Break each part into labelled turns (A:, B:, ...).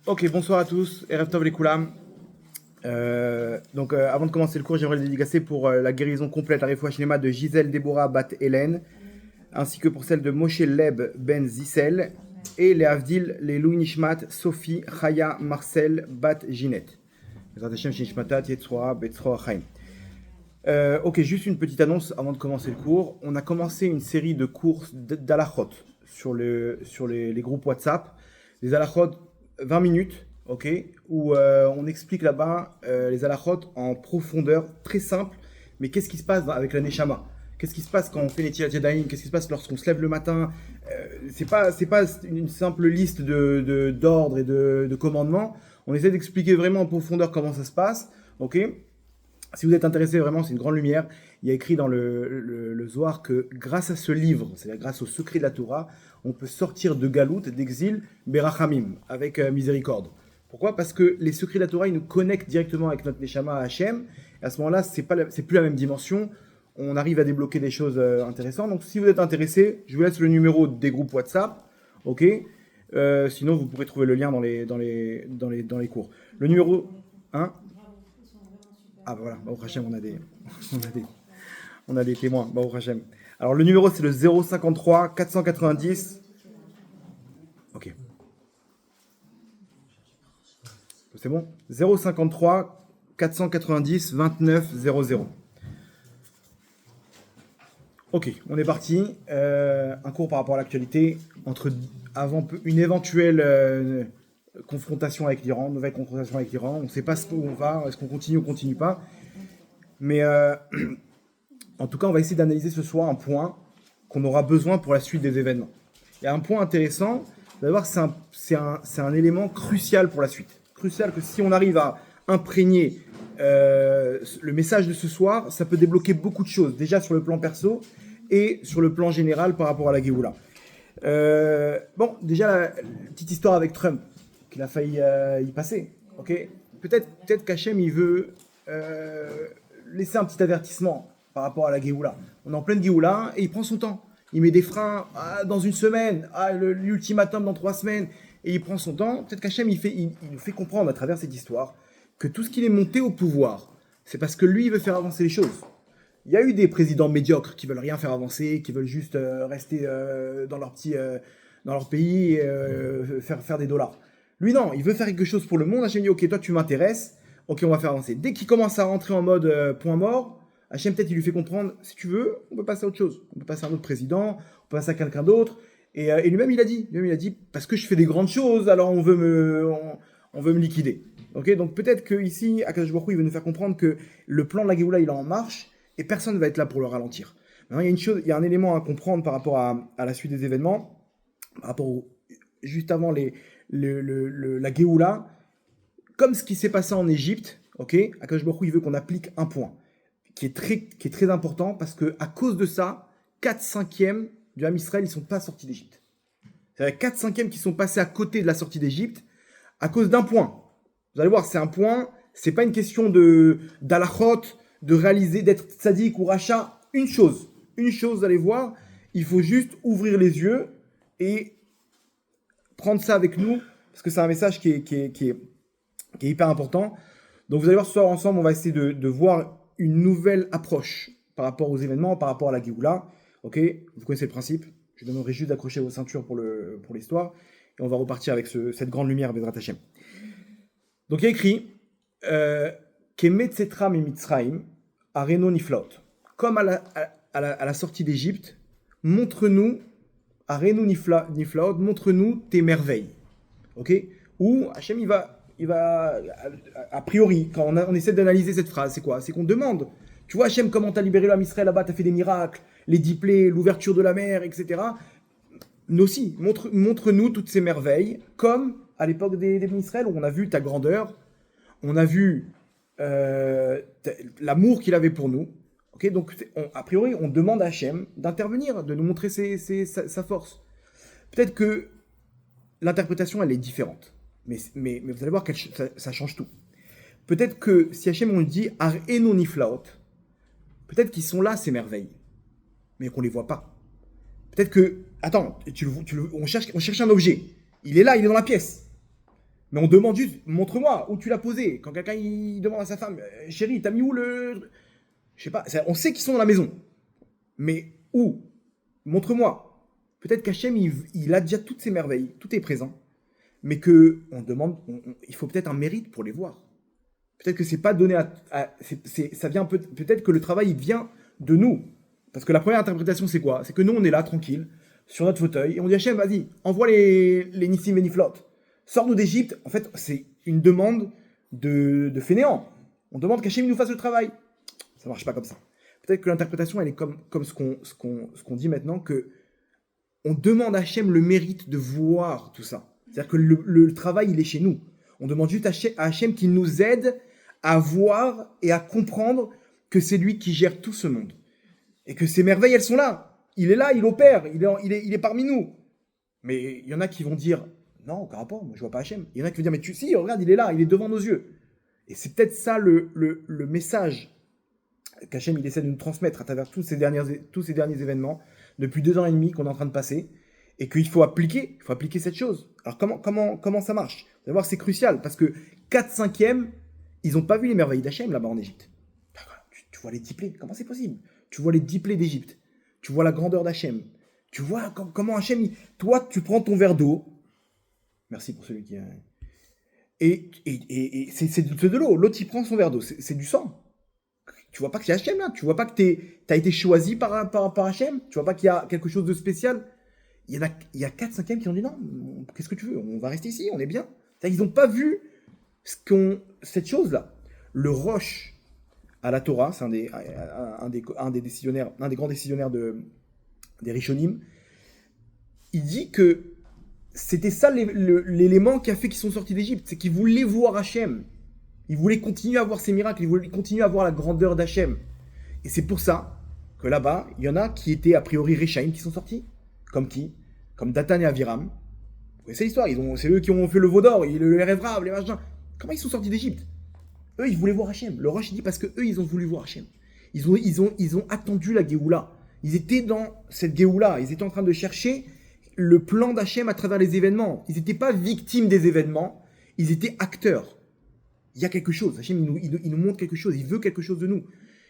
A: Ok, bonsoir à tous, Erev Tov les Koulam. Avant de commencer le cours, j'aimerais le dédicacer pour la guérison complète, la Refoua Shlema de Gisèle Déborah Bat Hélène, ainsi que pour celle de Moshe Leb Ben Zissel, et les Avdil, les Louis Nishmat, Sophie, Chaya, Marcel, Bat Ginette. Ok, juste une petite annonce avant de commencer le cours. On a commencé une série de cours d'alachot sur les groupes WhatsApp. Des alachot 20 minutes, ok, où on explique là-bas les halachot en profondeur, très simple. Mais qu'est-ce qui se passe avec la neshama? Qu'est-ce qui se passe quand on fait les Tilat Yadayim? Qu'est-ce qui se passe lorsqu'on se lève le matin? C'est pas une simple liste d'ordres et de commandements. On essaie d'expliquer vraiment en profondeur comment ça se passe, ok. Si vous êtes intéressé, vraiment, c'est une grande lumière. Il y a écrit dans le Zohar que grâce à ce livre, c'est-à-dire grâce au secret de la Torah, on peut sortir de galout, d'exil, berachamim, avec miséricorde. Pourquoi? Parce que les secrets de la Torah, ils nous connectent directement avec notre Neshama Hachem. Et à ce moment-là, c'est plus la même dimension. On arrive à débloquer des choses intéressantes. Donc, si vous êtes intéressé, je vous laisse le numéro des groupes WhatsApp. Ok. Sinon, vous pourrez trouver le lien dans les cours. Le numéro 1. Ah bah voilà, Baruch Hashem, on a des témoins, Baruch Hashem. Alors le numéro c'est le 053 490. Ok. C'est bon? 053 490 29 00. Ok, on est parti. Un cours par rapport à l'actualité. Avant une éventuelle confrontation avec l'Iran, nouvelle confrontation avec l'Iran. On ne sait pas où on va, est-ce qu'on continue ou on continue pas. Mais en tout cas, on va essayer d'analyser ce soir un point qu'on aura besoin pour la suite des événements. Il y a un point intéressant, vous allez voir, c'est un élément crucial pour la suite. Crucial que si on arrive à imprégner le message de ce soir, ça peut débloquer beaucoup de choses, déjà sur le plan perso et sur le plan général par rapport à la Géoula. Déjà, la petite histoire avec Trump, qu'il a failli y passer. Okay, peut-être qu'Hachem, il veut laisser un petit avertissement par rapport à la Géoula. On est en pleine Géoula et il prend son temps. Il met des freins dans une semaine, l'ultimatum dans 3 semaines, et il prend son temps. Peut-être qu'Hachem, il nous fait comprendre à travers cette histoire que tout ce qu'il est monté au pouvoir, c'est parce que lui, il veut faire avancer les choses. Il y a eu des présidents médiocres qui veulent rien faire avancer, qui veulent juste rester dans leur pays et faire des dollars. Lui, non, il veut faire quelque chose pour le monde. Hachem dit, ok, toi, tu m'intéresses, ok, on va faire avancer. Dès qu'il commence à rentrer en mode point mort, Hachem, peut-être, il lui fait comprendre, si tu veux, on peut passer à autre chose. On peut passer à un autre président, on peut passer à quelqu'un d'autre. Et lui-même, il a dit, parce que je fais des grandes choses, alors on veut me liquider. Ok, donc peut-être qu'ici, Akadosh Baruch Hu, il veut nous faire comprendre que le plan de la Géoula, il est en marche, et personne ne va être là pour le ralentir. Maintenant, il y a un élément à comprendre par rapport à la suite des événements, par rapport juste avant la Géoula, comme ce qui s'est passé en Égypte, ok, Akadosh Baruch Hu, il veut qu'on applique un point qui est très important, parce qu'à cause de ça, 4/5 du Ham Israël, ils ne sont pas sortis d'Égypte. C'est-à-dire 4/5 qui sont passés à côté de la sortie d'Égypte à cause d'un point. Vous allez voir, c'est un point, c'est pas une question d'alachot, de réaliser, d'être tzaddik ou rachat. Une chose, vous allez voir, il faut juste ouvrir les yeux et prendre ça avec nous, parce que c'est un message qui est hyper important. Donc vous allez voir, ce soir ensemble, on va essayer de voir une nouvelle approche par rapport aux événements, par rapport à la Géoula. Ok, vous connaissez le principe. Je vous demanderai juste d'accrocher vos ceintures pour l'histoire. Et on va repartir avec cette grande lumière, Bezrat Hashem. Donc il y a écrit Kemetzetra Mitzraim Areno Niflaot. Comme à la sortie d'Égypte, montre-nous, Areno Niflaot, montre-nous tes merveilles. Ok. Ou Hachem, il va a priori, quand on essaie d'analyser cette phrase, c'est quoi? C'est qu'on demande, tu vois Hachem, comment t'as libéré l'homme Israël là-bas, t'as fait des miracles, les 10 plaies, l'ouverture de la mer, etc. Nous aussi, montre-nous toutes ces merveilles, comme à l'époque des Israël, où on a vu ta grandeur, on a vu l'amour qu'il avait pour nous. Okay, donc, a priori, on demande à Hachem d'intervenir, de nous montrer sa force. Peut-être que l'interprétation, elle est différente. Mais vous allez voir que ça change tout. Peut-être que si Hachem, on lui dit « Ar eno niflaot », peut-être qu'ils sont là, ces merveilles, mais qu'on ne les voit pas. Peut-être que... Attends, on cherche un objet. Il est là, il est dans la pièce. Mais on demande juste, montre-moi où tu l'as posé. Quand quelqu'un il demande à sa femme, chérie, t'as mis où le... Je sais pas, on sait qu'ils sont dans la maison. Mais où? Montre-moi. Peut-être qu'Hachem, il a déjà toutes ces merveilles, tout est présent. Mais que on demande, il faut peut-être un mérite pour les voir. Peut-être que c'est pas donné ça vient peut-être que le travail il vient de nous. Parce que la première interprétation c'est quoi? C'est que nous on est là tranquille sur notre fauteuil et on dit Hachem vas-y envoie les Nissim et Niflot. Sors-nous d'Égypte. En fait c'est une demande de fainéant. On demande qu'Hachem nous fasse le travail. Ça marche pas comme ça. Peut-être que l'interprétation elle est comme ce qu'on dit maintenant que on demande à Hachem le mérite de voir tout ça. C'est-à-dire que le travail il est chez nous. On demande juste à Hachem qu'il nous aide à voir et à comprendre que c'est lui qui gère tout ce monde. Et que ces merveilles, elles sont là. Il est là, il opère, il est parmi nous. Mais il y en a qui vont dire, non, aucun rapport, moi je vois pas Hachem. Il y en a qui vont dire, mais si, regarde, il est là, il est devant nos yeux. Et c'est peut-être ça le message qu'Hachem il essaie de nous transmettre à travers tous ces derniers événements, depuis 2 ans et demi qu'on est en train de passer, et qu'il faut appliquer cette chose. Alors comment ça marche? Vous allez voir, c'est crucial, parce que 4/5, ils n'ont pas vu les merveilles d'Hachem là-bas en Égypte. Tu vois les diplés, comment c'est possible? Tu vois les diplés d'Égypte, tu vois la grandeur d'Hachem, tu vois comment Hachem, toi tu prends ton verre d'eau, merci pour celui qui... Et c'est de l'eau, l'autre il prend son verre d'eau, c'est du sang. Tu vois pas que c'est Hachem là, tu vois pas que t'as été choisi par Hachem, tu vois pas qu'il y a quelque chose de spécial. Il y a 4/5 qui ont dit non, qu'est-ce que tu veux, on va rester ici, on est bien. Ils n'ont pas vu cette chose-là. Le Rosh à la Torah, c'est un des décisionnaires, un des grands décisionnaires des Rishonim, il dit que c'était ça l'élément qui a fait qu'ils sont sortis d'Égypte, c'est qu'ils voulaient voir Hachem. Ils voulaient continuer à voir ces miracles, ils voulaient continuer à voir la grandeur d'Hachem. Et c'est pour ça que là-bas, il y en a qui étaient a priori Réchaïm qui sont sortis. Comme qui? Comme Datan et Aviram. Vous connaissez l'histoire, c'est eux qui ont fait le veau d'or, le Rêve-Rave, les machins. Comment ils sont sortis d'Égypte? Eux, ils voulaient voir Hachem. Le Rosh dit parce que eux, ils ont voulu voir Hachem. Ils ont attendu la Géoula. Ils étaient dans cette Géoula. Ils étaient en train de chercher le plan d'Hachem à travers les événements. Ils n'étaient pas victimes des événements, ils étaient acteurs. Il y a quelque chose. Hachem, il nous montre quelque chose. Il veut quelque chose de nous.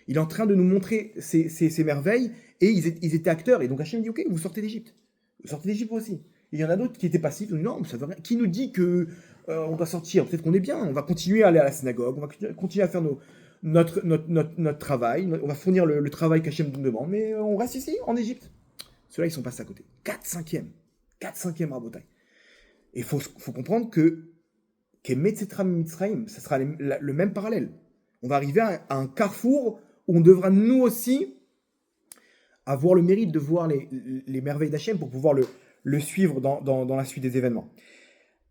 A: Il est en train de nous montrer ces merveilles et ils étaient acteurs. Et donc Hachem dit, ok, vous sortez d'Égypte. Vous sortez d'Égypte aussi. Et il y en a d'autres qui étaient passifs. Ils ont dit, non, ça veut rien. Qui nous dit que on doit sortir? Peut-être qu'on est bien. On va continuer à aller à la synagogue. On va continuer à faire notre travail. On va fournir le travail qu'Hachem nous demande. Mais on reste ici, en Égypte. Ceux-là, ils sont passés à côté. 4/5. 4/5 Rabotai. Et il faut comprendre que Metzetram Mitzraim, ça sera le même parallèle. On va arriver à un carrefour où on devra nous aussi avoir le mérite de voir les merveilles d'Hachem pour pouvoir le suivre dans la suite des événements.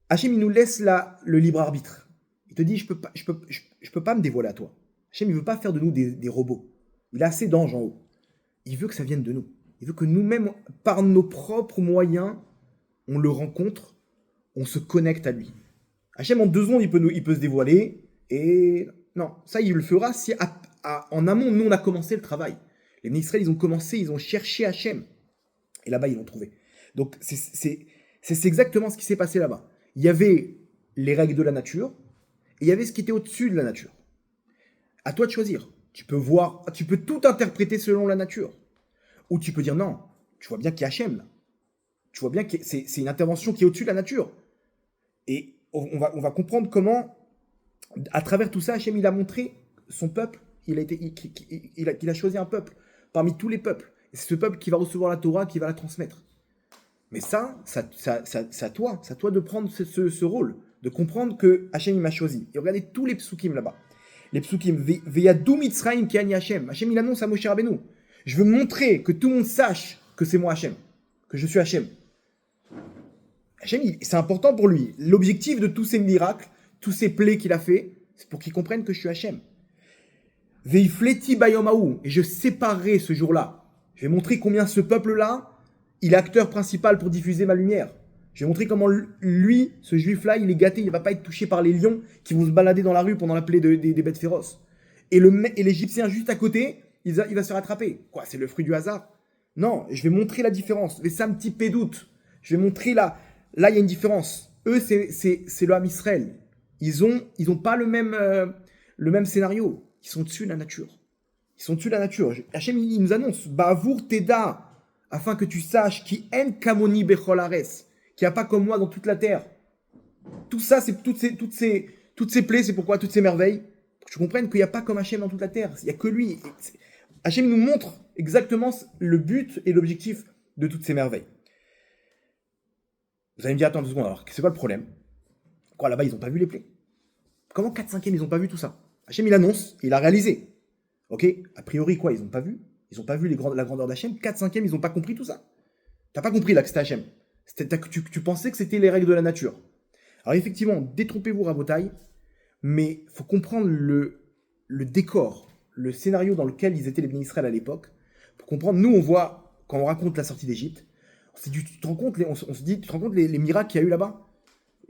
A: Hachem, il nous laisse là le libre arbitre. Il te dit, je peux pas me dévoiler à toi. Hachem, il veut pas faire de nous des robots. Il a assez d'anges en haut. Il veut que ça vienne de nous. Il veut que nous-mêmes, par nos propres moyens, on le rencontre, on se connecte à lui. Hachem, en 2 secondes, il peut se dévoiler. Et non, ça, il le fera si en amont, nous, on a commencé le travail. Les Israël, ils ont cherché Hachem. Et là-bas, ils l'ont trouvé. Donc, c'est exactement ce qui s'est passé là-bas. Il y avait les règles de la nature, et il y avait ce qui était au-dessus de la nature. À toi de choisir. Tu peux tout interpréter selon la nature. Ou tu peux dire non, tu vois bien qu'il y a Hachem là. Tu vois bien que c'est une intervention qui est au-dessus de la nature. Et on va comprendre comment, à travers tout ça, Hachem il a montré son peuple, il a choisi un peuple parmi tous les peuples. Et c'est ce peuple qui va recevoir la Torah, qui va la transmettre. Mais c'est à toi de prendre ce rôle, de comprendre que Hachem il m'a choisi. Et regardez tous les psukim là-bas. Les psukim, Veyadou Mitzraim ki ani Hachem. Hachem il annonce à Moshe Rabbeinu. Je veux montrer que tout le monde sache que c'est moi Hachem, que je suis Hachem. Hachem, c'est important pour lui. L'objectif de tous ces miracles, tous ces plaies qu'il a fait, c'est pour qu'ils comprennent que je suis Hachem. Veifleti bayomaou, et je séparerai ce jour-là. Je vais montrer combien ce peuple-là, il est acteur principal pour diffuser ma lumière. Je vais montrer comment lui, ce juif-là, il est gâté, il ne va pas être touché par les lions qui vont se balader dans la rue pendant la plaie des bêtes féroces. Et l'Égyptien juste à côté, il va se faire attraper. Quoi, c'est le fruit du hasard? Non, je vais montrer la différence. Mais ça un petit peu doute. Je vais montrer là, il y a une différence. Eux, c'est le Ham Israël. Ils ont pas le même scénario. Ils sont dessus de la nature. Ils sont dessus de la nature. Hachem, il nous annonce, Ba'avour Teda, afin que tu saches, qui en kamoni bechol ares, qu'il n'y a pas comme moi dans toute la terre. Tout ça, c'est toutes ces plaies, c'est pourquoi toutes ces merveilles, pour que tu comprennes qu'il n'y a pas comme Hachem dans toute la terre. Il n'y a que lui. Hachem nous montre exactement le but et l'objectif de toutes ces merveilles. Vous allez me dire, attends 2 secondes, alors, c'est quoi le problème? Quoi, là-bas, ils n'ont pas vu les plaies? Comment 4/5e, ils n'ont pas vu tout ça? Hachem, il annonce, il a réalisé. Ok? A priori, quoi, ils n'ont pas vu? Ils n'ont pas vu la grandeur d'Hachem? 4/5e, ils n'ont pas compris tout ça? T'as pas compris là que c'était Hachem. Tu pensais que c'était les règles de la nature. Alors effectivement, détrompez-vous, Rabotaï, mais il faut comprendre le décor, le scénario dans lequel ils étaient les bénis Israël à l'époque. Pour comprendre, nous on voit, quand on raconte la sortie d'Égypte, tu te rends compte, on se dit, tu te rends compte les miracles qu'il y a eu là-bas?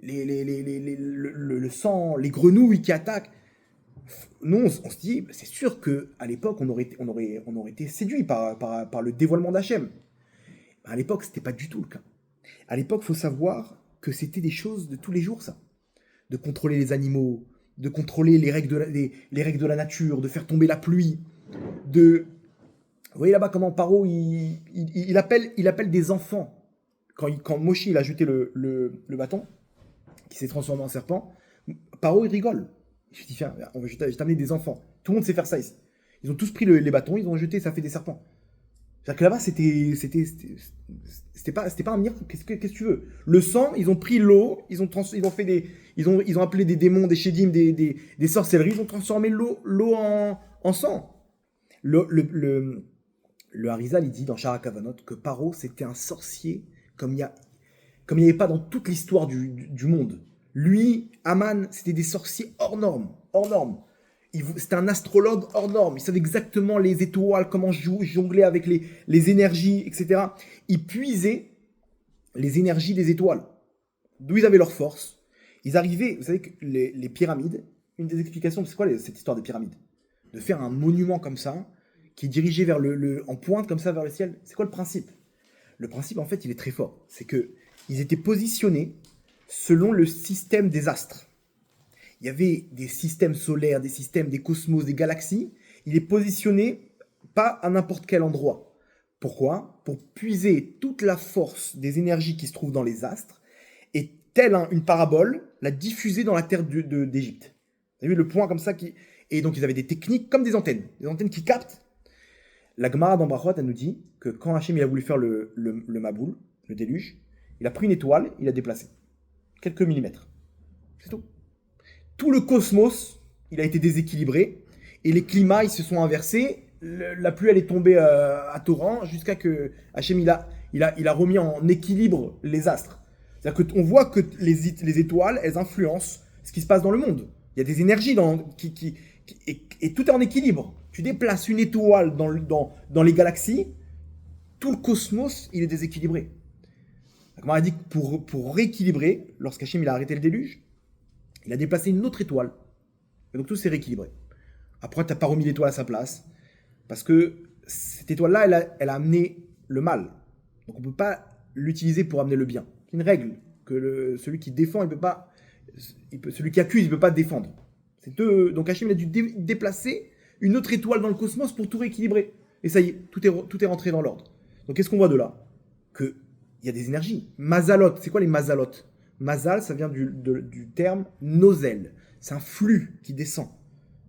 A: Le sang, les grenouilles qui attaquent. Nous, on se dit, c'est sûr qu'à l'époque, on aurait été séduit par le dévoilement d'Hachem. À l'époque, ce n'était pas du tout le cas. À l'époque, il faut savoir que c'était des choses de tous les jours, ça. De contrôler les animaux, de contrôler les règles de la nature, de faire tomber la pluie, Vous voyez là-bas comment Paro, il appelle des enfants. Quand Moshe, il a jeté le bâton, qui s'est transformé en serpent, Paro, il rigole. Je dis, tiens, je vais t'amener des enfants. Tout le monde sait faire ça ici. Ils ont tous pris les bâtons, ils ont jeté, ça fait des serpents. C'est-à-dire que là-bas, c'était pas un miracle. Qu'est-ce que tu veux? Le sang, ils ont pris l'eau, ils ont appelé des démons, des shédim, des sorcelleries, ils ont transformé l'eau en sang. Le Harizal, il dit dans Shara Kavanot que Paro, c'était un sorcier comme il n'y avait pas dans toute l'histoire du monde. Lui, Aman, c'était des sorciers hors normes. C'était un astrologue hors norme. Il savait exactement les étoiles, comment jongler avec les énergies, etc. Il puisait les énergies des étoiles. D'où ils avaient leur force. Ils arrivaient, vous savez que les pyramides, une des explications, c'est quoi cette histoire des pyramides? De faire un monument comme ça, qui est dirigé vers en pointe comme ça vers le ciel. C'est quoi le principe? Le principe, en fait, il est très fort. C'est qu'ils étaient positionnés selon le système des astres. Il y avait des systèmes solaires, des systèmes, des cosmos, des galaxies. Il est positionné pas à n'importe quel endroit. Pourquoi? Pour puiser toute la force des énergies qui se trouvent dans les astres et, telle une parabole, la diffuser dans la terre d'Égypte. Vous avez vu le point comme ça Et donc ils avaient des techniques comme des antennes qui captent. La Gemara dans Brachot, elle nous dit que quand Hachem il a voulu faire le Maboul, le déluge, il a pris une étoile, il a déplacé. Quelques millimètres. C'est tout. Tout le cosmos, il a été déséquilibré, et les climats, ils se sont inversés, la pluie, elle est tombée à torrent, jusqu'à que Hachem, il a remis en équilibre les astres. C'est-à-dire qu'on voit que les étoiles, elles influencent ce qui se passe dans le monde. Il y a des énergies et tout est en équilibre. Tu déplaces une étoile dans les galaxies, tout le cosmos, il est déséquilibré. On a dit que pour rééquilibrer, lorsqu'Hachem il a arrêté le déluge, il a déplacé une autre étoile. Et donc tout s'est rééquilibré. Après, tu n'as pas remis l'étoile à sa place. Parce que cette étoile-là, elle a amené le mal. Donc on ne peut pas l'utiliser pour amener le bien. C'est une règle que celui qui défend, celui qui accuse, il ne peut pas défendre. Donc Hachem il a dû déplacer une autre étoile dans le cosmos pour tout rééquilibrer. Et ça y est, tout est rentré dans l'ordre. Donc qu'est-ce qu'on voit de là? Qu'il y a des énergies. Mazalot, c'est quoi les mazalot? Mazal, ça vient du terme nozel. C'est un flux qui descend.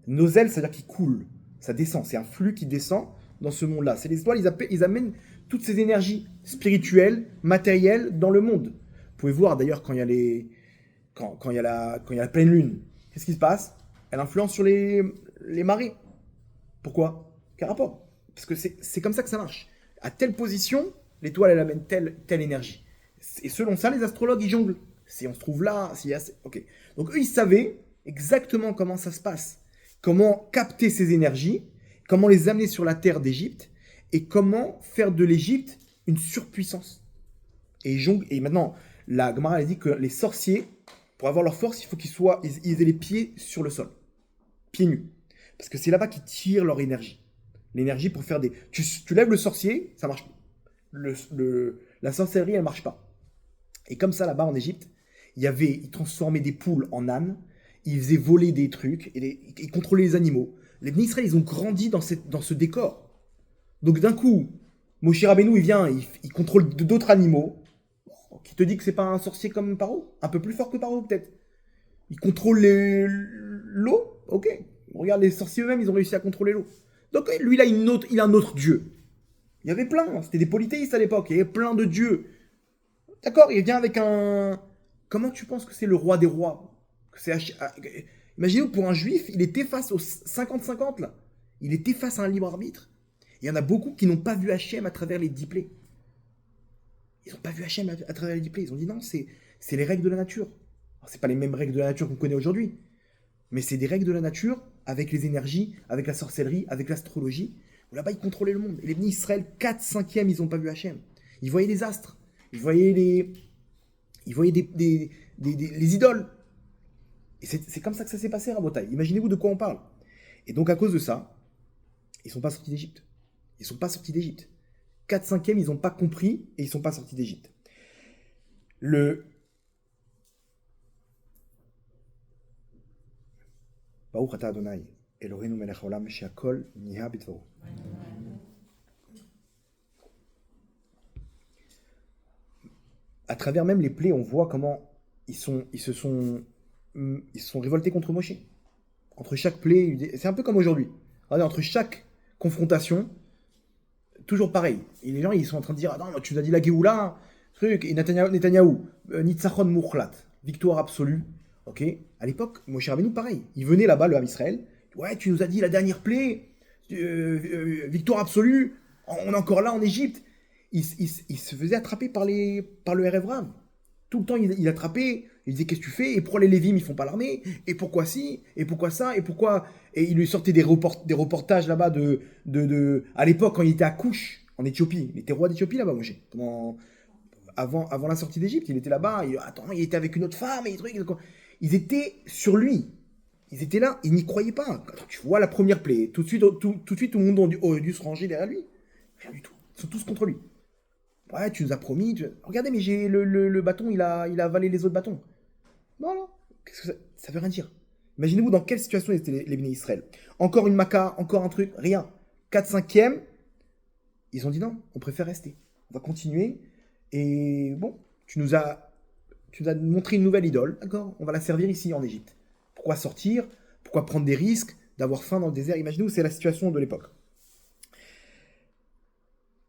A: Nozel, ça veut dire qu'il coule. Ça descend. C'est un flux qui descend dans ce monde-là. C'est les étoiles, ils amènent toutes ces énergies spirituelles, matérielles dans le monde. Vous pouvez voir d'ailleurs quand il y a la pleine lune. Qu'est-ce qui se passe? Elle influence sur les marées. Pourquoi? Quel rapport? Parce que c'est comme ça que ça marche. À telle position, l'étoile, elle amène telle énergie. Et selon ça, les astrologues, ils jonglent. Si on se trouve là, ok. Donc eux, ils savaient exactement comment ça se passe. Comment capter ces énergies, comment les amener sur la terre d'Égypte, et comment faire de l'Égypte une surpuissance. Et maintenant, la Gemara a dit que les sorciers, pour avoir leur force, il faut ils aient les pieds sur le sol. Pieds nus. Parce que c'est là-bas qu'ils tirent leur énergie. L'énergie pour faire des... Tu lèves le sorcier, ça marche pas. La sorcellerie, elle marche pas. Et comme ça, là-bas en Égypte, Ils transformaient des poules en ânes, ils faisaient voler des trucs, ils contrôlaient les animaux. Les Bnei Israël, ils ont grandi dans ce décor. Donc d'un coup, Moshe Rabbeinu, il vient, il contrôle d'autres animaux. Qui te dit que c'est pas un sorcier comme Paro? Un peu plus fort que Paro, peut-être. Il contrôle l'eau. Ok. Regarde, les sorciers eux-mêmes, ils ont réussi à contrôler l'eau. Donc lui, il a un autre dieu. Il y avait plein. C'était des polythéistes à l'époque. Il y avait plein de dieux. D'accord, il vient avec un... Comment tu penses que c'est le roi des rois? Imaginez-vous, pour un juif, il était face au 50-50, là. Il était face à un libre arbitre. Il y en a beaucoup qui n'ont pas vu Hachem à travers les 10 plaies. Ils n'ont pas vu Hachem à travers les 10 plaies. Ils ont dit non, c'est les règles de la nature. Alors, c'est pas les mêmes règles de la nature qu'on connaît aujourd'hui. Mais c'est des règles de la nature avec les énergies, avec la sorcellerie, avec l'astrologie. Où là-bas, ils contrôlaient le monde. Et les Bnei Israël, 4/5e, ils n'ont pas vu Hachem. Ils voyaient les astres. Ils voyaient les idoles. Et c'est comme ça que ça s'est passé, Rabotai. Imaginez-vous de quoi on parle. Et donc, à cause de ça, ils ne sont pas sortis d'Égypte. Ils ne sont pas sortis d'Égypte. 4/5e, ils n'ont pas compris et ils ne sont pas sortis d'Égypte. Baruch Ata Adonai, Eloheinu melech haolam, she'akol niha b'dvaro. À travers même les plaies, on voit comment ils se sont révoltés contre Moshe. Entre chaque plaie, c'est un peu comme aujourd'hui. Regardez, entre chaque confrontation, toujours pareil. Et les gens, ils sont en train de dire, ah non, tu nous as dit la Géoula, truc, et Netanyahou, Nitzachon Mukhlat, victoire absolue. Ok. À l'époque, Moshe Rabbeinu, pareil. Il venait là-bas, le Ham Israël. Ouais, tu nous as dit la dernière plaie, victoire absolue, on est encore là en Égypte. Il se faisait attraper par le Erev Rav. Tout le temps, il attrapait, il disait qu'est-ce que tu fais? Et pourquoi les Lévim, ils font pas l'armée? Et pourquoi ci? Et pourquoi ça? Et pourquoi? Et il lui sortait des reportages là-bas à l'époque, quand il était à Couche, en Éthiopie. Il était roi d'Éthiopie là-bas, Moshe. Avant la sortie d'Égypte, il était là-bas. Il était avec une autre femme. Ils étaient sur lui. Ils étaient là, ils n'y croyaient pas. Quand tu vois la première plaie, tout de suite, tout le monde aurait dû se ranger derrière lui. Rien du tout. Ils sont tous contre lui. Ouais, tu nous as promis. Regardez, mais j'ai le bâton, il a avalé les autres bâtons. Non. Qu'est-ce que ça veut rien dire. Imaginez-vous dans quelle situation étaient les Bnei Israël. Encore une maca, encore un truc, rien. 4/5e, ils ont dit non, on préfère rester. On va continuer. Et bon, tu nous as montré une nouvelle idole, d'accord? On va la servir ici en Égypte. Pourquoi sortir? Pourquoi prendre des risques? D'avoir faim dans le désert? Imaginez-vous, c'est la situation de l'époque.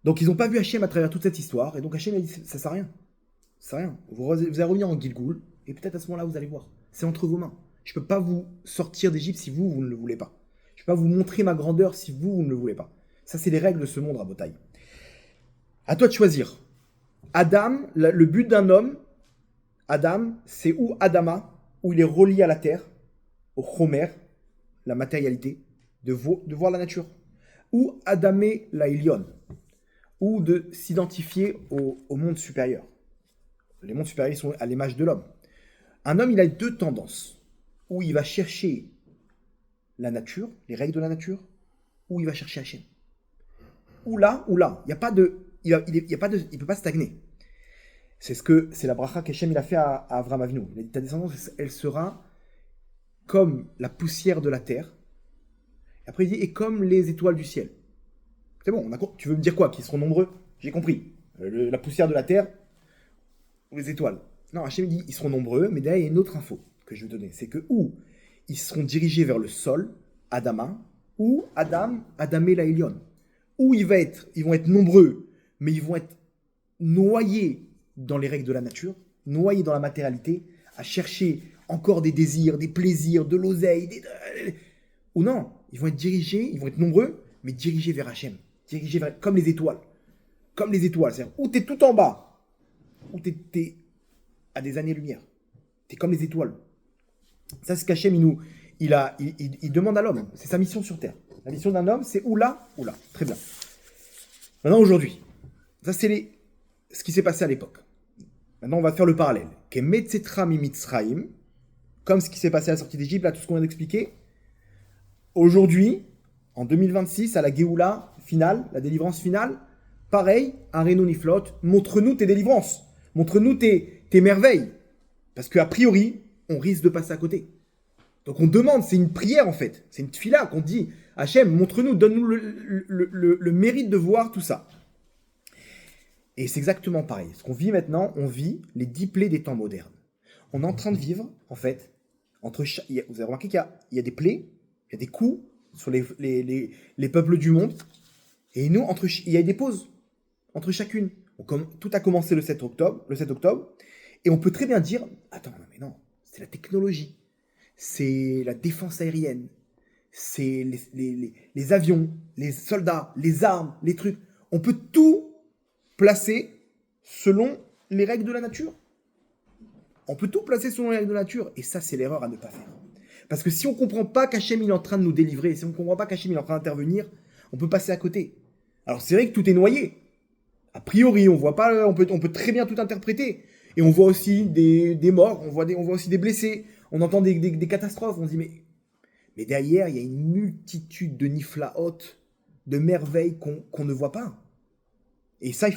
A: Donc ils n'ont pas vu Hachem à travers toute cette histoire, et donc Hachem a dit, ça sert à rien. Ça sert à rien. Vous allez revenir en Gilgoul, et peut-être à ce moment-là, vous allez voir. C'est entre vos mains. Je ne peux pas vous sortir d'Égypte si vous ne le voulez pas. Je ne peux pas vous montrer ma grandeur si vous ne le voulez pas. Ça, c'est les règles de ce monde, Rabotai. À toi de choisir. Adam, le but d'un homme, Adam, c'est où Adama, où il est relié à la terre, au chomer, la matérialité, de voir la nature. Ou Adamé la Ilion, ou de s'identifier au monde supérieur. Les mondes supérieurs sont à l'image de l'homme. Un homme, il a deux tendances. Où il va chercher la nature, les règles de la nature, ou il va chercher Hachem. Ou là. Il n'y a pas de... Il ne peut pas stagner. C'est la bracha qu'Hachem il a fait à Avraham Avinu. Il a dit, ta descendance, elle sera comme la poussière de la terre. Et après, il dit, et comme les étoiles du ciel. C'est bon, tu veux me dire quoi? Qu'ils seront nombreux? J'ai compris. La poussière de la terre ou les étoiles. Non, Hachem dit, ils seront nombreux, mais derrière, il y a une autre info que je vais donner. C'est que où ils seront dirigés vers le sol, Adama, ou Adamé la Elion. Où ils vont être nombreux, mais ils vont être noyés dans les règles de la nature, noyés dans la matérialité, à chercher encore des désirs, des plaisirs, de l'oseille, ou non, ils vont être dirigés, ils vont être nombreux, mais dirigés vers Hachem, comme les étoiles. Comme les étoiles, c'est-à-dire où tu es tout en bas, où tu es à des années-lumière. Tu es comme les étoiles. Ça, c'est qu'Hachem, il demande à l'homme. C'est sa mission sur Terre. La mission d'un homme, c'est ou là. Très bien. Maintenant, aujourd'hui, ça, c'est ce qui s'est passé à l'époque. Maintenant, on va faire le parallèle. Comme ce qui s'est passé à la sortie d'Égypte, là, tout ce qu'on vient d'expliquer. Aujourd'hui, en 2026, à la Géoula finale, la délivrance finale, pareil, Arenu Niflot, montre-nous tes délivrances. Montre-nous tes merveilles. Parce qu'a priori, on risque de passer à côté. Donc on demande, c'est une prière en fait, c'est une tfila qu'on dit, Hachem, montre-nous, donne-nous le mérite de voir tout ça. Et c'est exactement pareil. Ce qu'on vit maintenant, on vit les 10 plaies des temps modernes. On est en train de vivre, en fait, vous avez remarqué qu'il y a des plaies, il y a des coups sur les peuples du monde, et nous, il y a des pauses entre chacune. Tout a commencé le 7 octobre, et on peut très bien dire, attends, mais non, c'est la technologie, c'est la défense aérienne, c'est les avions, les soldats, les armes, les trucs. On peut tout placer selon les règles de la nature. On peut tout placer selon les règles de la nature. Et ça, c'est l'erreur à ne pas faire. Parce que si on ne comprend pas qu'Hachem il est en train de nous délivrer, si on ne comprend pas qu'Hachem il est en train d'intervenir, on peut passer à côté. Alors c'est vrai que tout est noyé. A priori, on voit pas, on peut très bien tout interpréter. Et on voit aussi des morts, on voit aussi des blessés, on entend des catastrophes. On se dit, mais derrière, il y a une multitude de niflaot, de merveilles qu'on ne voit pas. Et ça,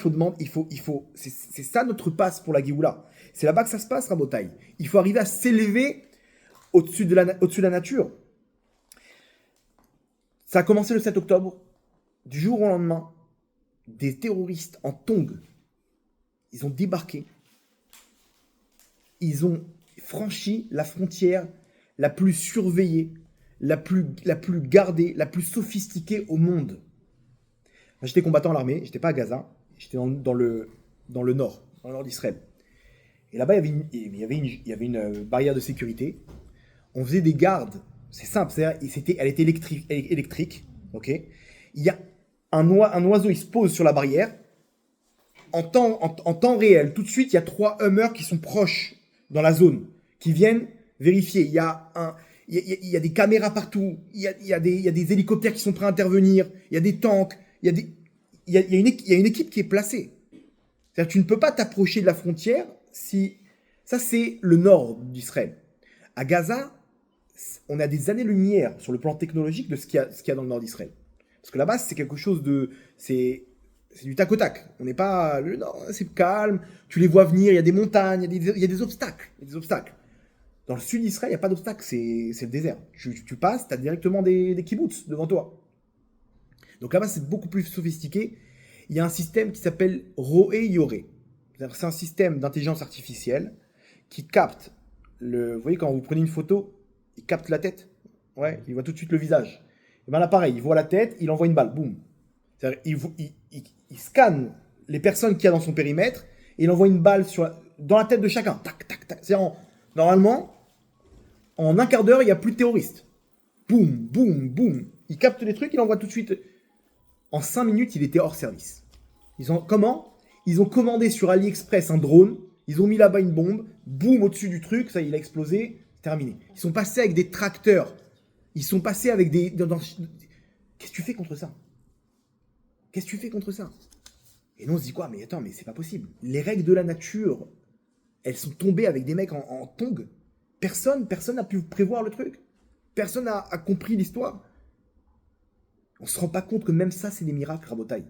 A: c'est ça notre passe pour la Géoula. C'est là-bas que ça se passe, Rabotaï. Il faut arriver à s'élever au-dessus de la nature. Ça a commencé le 7 octobre. Du jour au lendemain, des terroristes en tongs, ils ont débarqué. Ils ont franchi la frontière la plus surveillée, la plus gardée, la plus sophistiquée au monde. Moi, j'étais combattant à l'armée, j'étais pas à Gaza, j'étais dans le nord d'Israël. Et là-bas, il y avait une barrière de sécurité. On faisait des gardes, c'est simple, elle était électrique, ok. Il y a un oiseau, il se pose sur la barrière. En temps réel, tout de suite, il y a 3 Hummers qui sont proches dans la zone, qui viennent vérifier. Il y a des caméras partout, il y a des hélicoptères qui sont prêts à intervenir, il y a des tanks, il y a une équipe qui est placée. C'est-à-dire que tu ne peux pas t'approcher de la frontière si... Ça, c'est le nord d'Israël. À Gaza, on a des années-lumière sur le plan technologique de ce qu'il y a dans le nord d'Israël. Parce que là-bas, c'est quelque chose de... C'est du tac au tac. On n'est pas... Le nord, c'est calme, tu les vois venir, il y a des montagnes, il y a des obstacles. Dans le sud d'Israël, il n'y a pas d'obstacles, c'est le désert. Tu passes, tu as directement des kibbutz devant toi. Donc là-bas, c'est beaucoup plus sophistiqué. Il y a un système qui s'appelle Roé Yoré. C'est un système d'intelligence artificielle qui capte vous voyez, quand vous prenez une photo, il capte la tête. Ouais, il voit tout de suite le visage. Et bien là, pareil, il voit la tête, il envoie une balle. Boum. C'est-à-dire, il scanne les personnes qu'il y a dans son périmètre et il envoie une balle dans la tête de chacun. Tac, tac, tac. Normalement, en un quart d'heure, il n'y a plus de terroristes. Boum, boum, boum. Il capte les trucs, il envoie tout de suite. En 5 minutes, il était hors service. Comment ? Ils ont commandé sur AliExpress un drone, ils ont mis là-bas une bombe, boum, au-dessus du truc, ça, il a explosé, c'est terminé. Ils sont passés avec des tracteurs, ils sont passés avec des... Qu'est-ce que tu fais contre ça ? Et nous, on se dit quoi ? Mais attends, mais c'est pas possible. Les règles de la nature, elles sont tombées avec des mecs en tongs. Personne n'a pu prévoir le truc. Personne n'a compris l'histoire. On se rend pas compte que même ça, c'est des miracles, Rabotaï.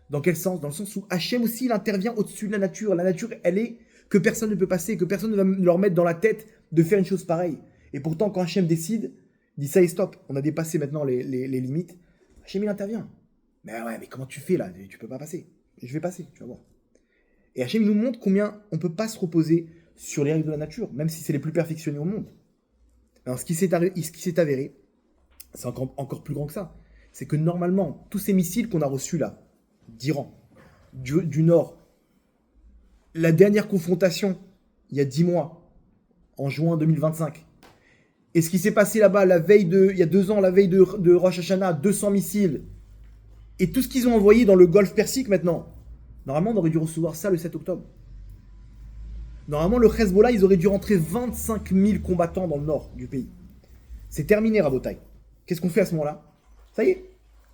A: Dans quel sens ? Dans le sens où Hachem aussi, il intervient au-dessus de la nature. La nature, elle est que personne ne peut passer, que personne ne va leur mettre dans la tête de faire une chose pareille. Et pourtant, quand Hachem décide, il dit ça et stop. On a dépassé maintenant les limites. Hachem, il intervient. Mais ouais, mais comment tu fais là ? Tu peux pas passer. Je vais passer, tu vas voir. Et Hachem, il nous montre combien on peut pas se reposer sur les règles de la nature, même si c'est les plus perfectionnés au monde. Alors, ce qui s'est avéré, c'est encore plus grand que ça. C'est que normalement, tous ces missiles qu'on a reçus là, d'Iran, du Nord, la dernière confrontation, il y a 10 mois, en juin 2025, et ce qui s'est passé là-bas, il y a 2 ans, la veille de Rosh Hashanah, 200 missiles, et tout ce qu'ils ont envoyé dans le Golfe Persique maintenant, normalement, on aurait dû recevoir ça le 7 octobre. Normalement, le Hezbollah, ils auraient dû rentrer 25 000 combattants dans le nord du pays. C'est terminé, Rabotaï. Qu'est-ce qu'on fait à ce moment-là ? Ça y est.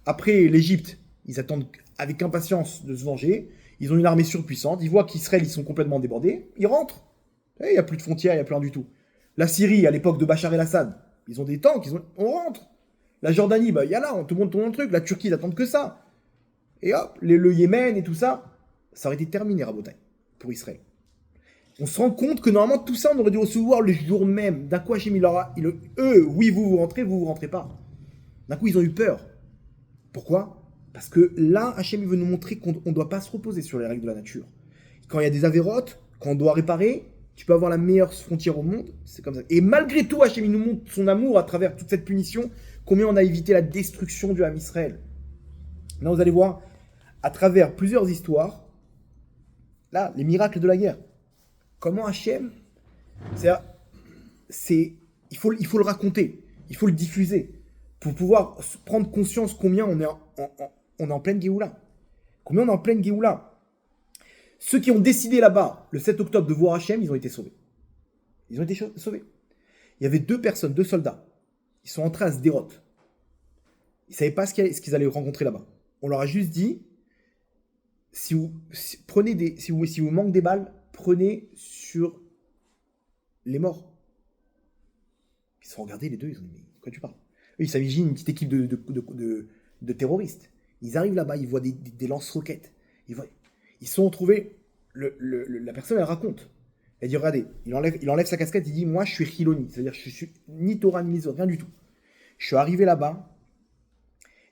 A: Après l'Égypte, ils attendent avec impatience de se venger. Ils ont une armée surpuissante. Ils voient qu'Israël, ils sont complètement débordés. Ils rentrent. Il n'y a plus de frontières, il n'y a plus rien du tout. La Syrie, à l'époque de Bachar el-Assad, ils ont des tanks, on rentre. La Jordanie, il y a là, on te montre ton truc. La Turquie, ils attendent que ça. Et hop, le Yémen et tout ça, ça aurait été terminé, Rabotaï, pour Israël. On se rend compte que normalement tout ça on aurait dû recevoir le jour même. D'un coup Hachem eux, oui vous rentrez pas. D'un coup ils ont eu peur. Pourquoi? Parce que là Hachem il veut nous montrer qu'on ne doit pas se reposer sur les règles de la nature. Quand il y a des avérotes, quand on doit réparer, tu peux avoir la meilleure frontière au monde, c'est comme ça. Et malgré tout Hachem il nous montre son amour à travers toute cette punition, combien on a évité la destruction du Ham Israël. Là vous allez voir, à travers plusieurs histoires, là les miracles de la guerre. Comment Hachem, il faut le raconter, il faut le diffuser, pour pouvoir prendre conscience combien on est en pleine Géoula. Combien on est en pleine Géoula. Ceux qui ont décidé là-bas, le 7 octobre, de voir Hachem, ils ont été sauvés. Ils ont été sauvés. Il y avait deux soldats. Ils sont entrés à Sderot. Ils ne savaient pas ce qu'ils allaient rencontrer là-bas. On leur a juste dit, si vous manquez des balles, prenez sur les morts. Ils se sont regardés les deux, ils ont dit, mais de quoi tu parles? Eux, ils s'imaginent une petite équipe de terroristes. Ils arrivent là-bas, ils voient des lance-roquettes. Ils se sont retrouvés, la personne, elle raconte. Elle dit, regardez, il enlève sa casquette, il dit, moi, je suis Chiloni, c'est-à-dire je suis ni Torah, ni Miso, rien du tout. Je suis arrivé là-bas,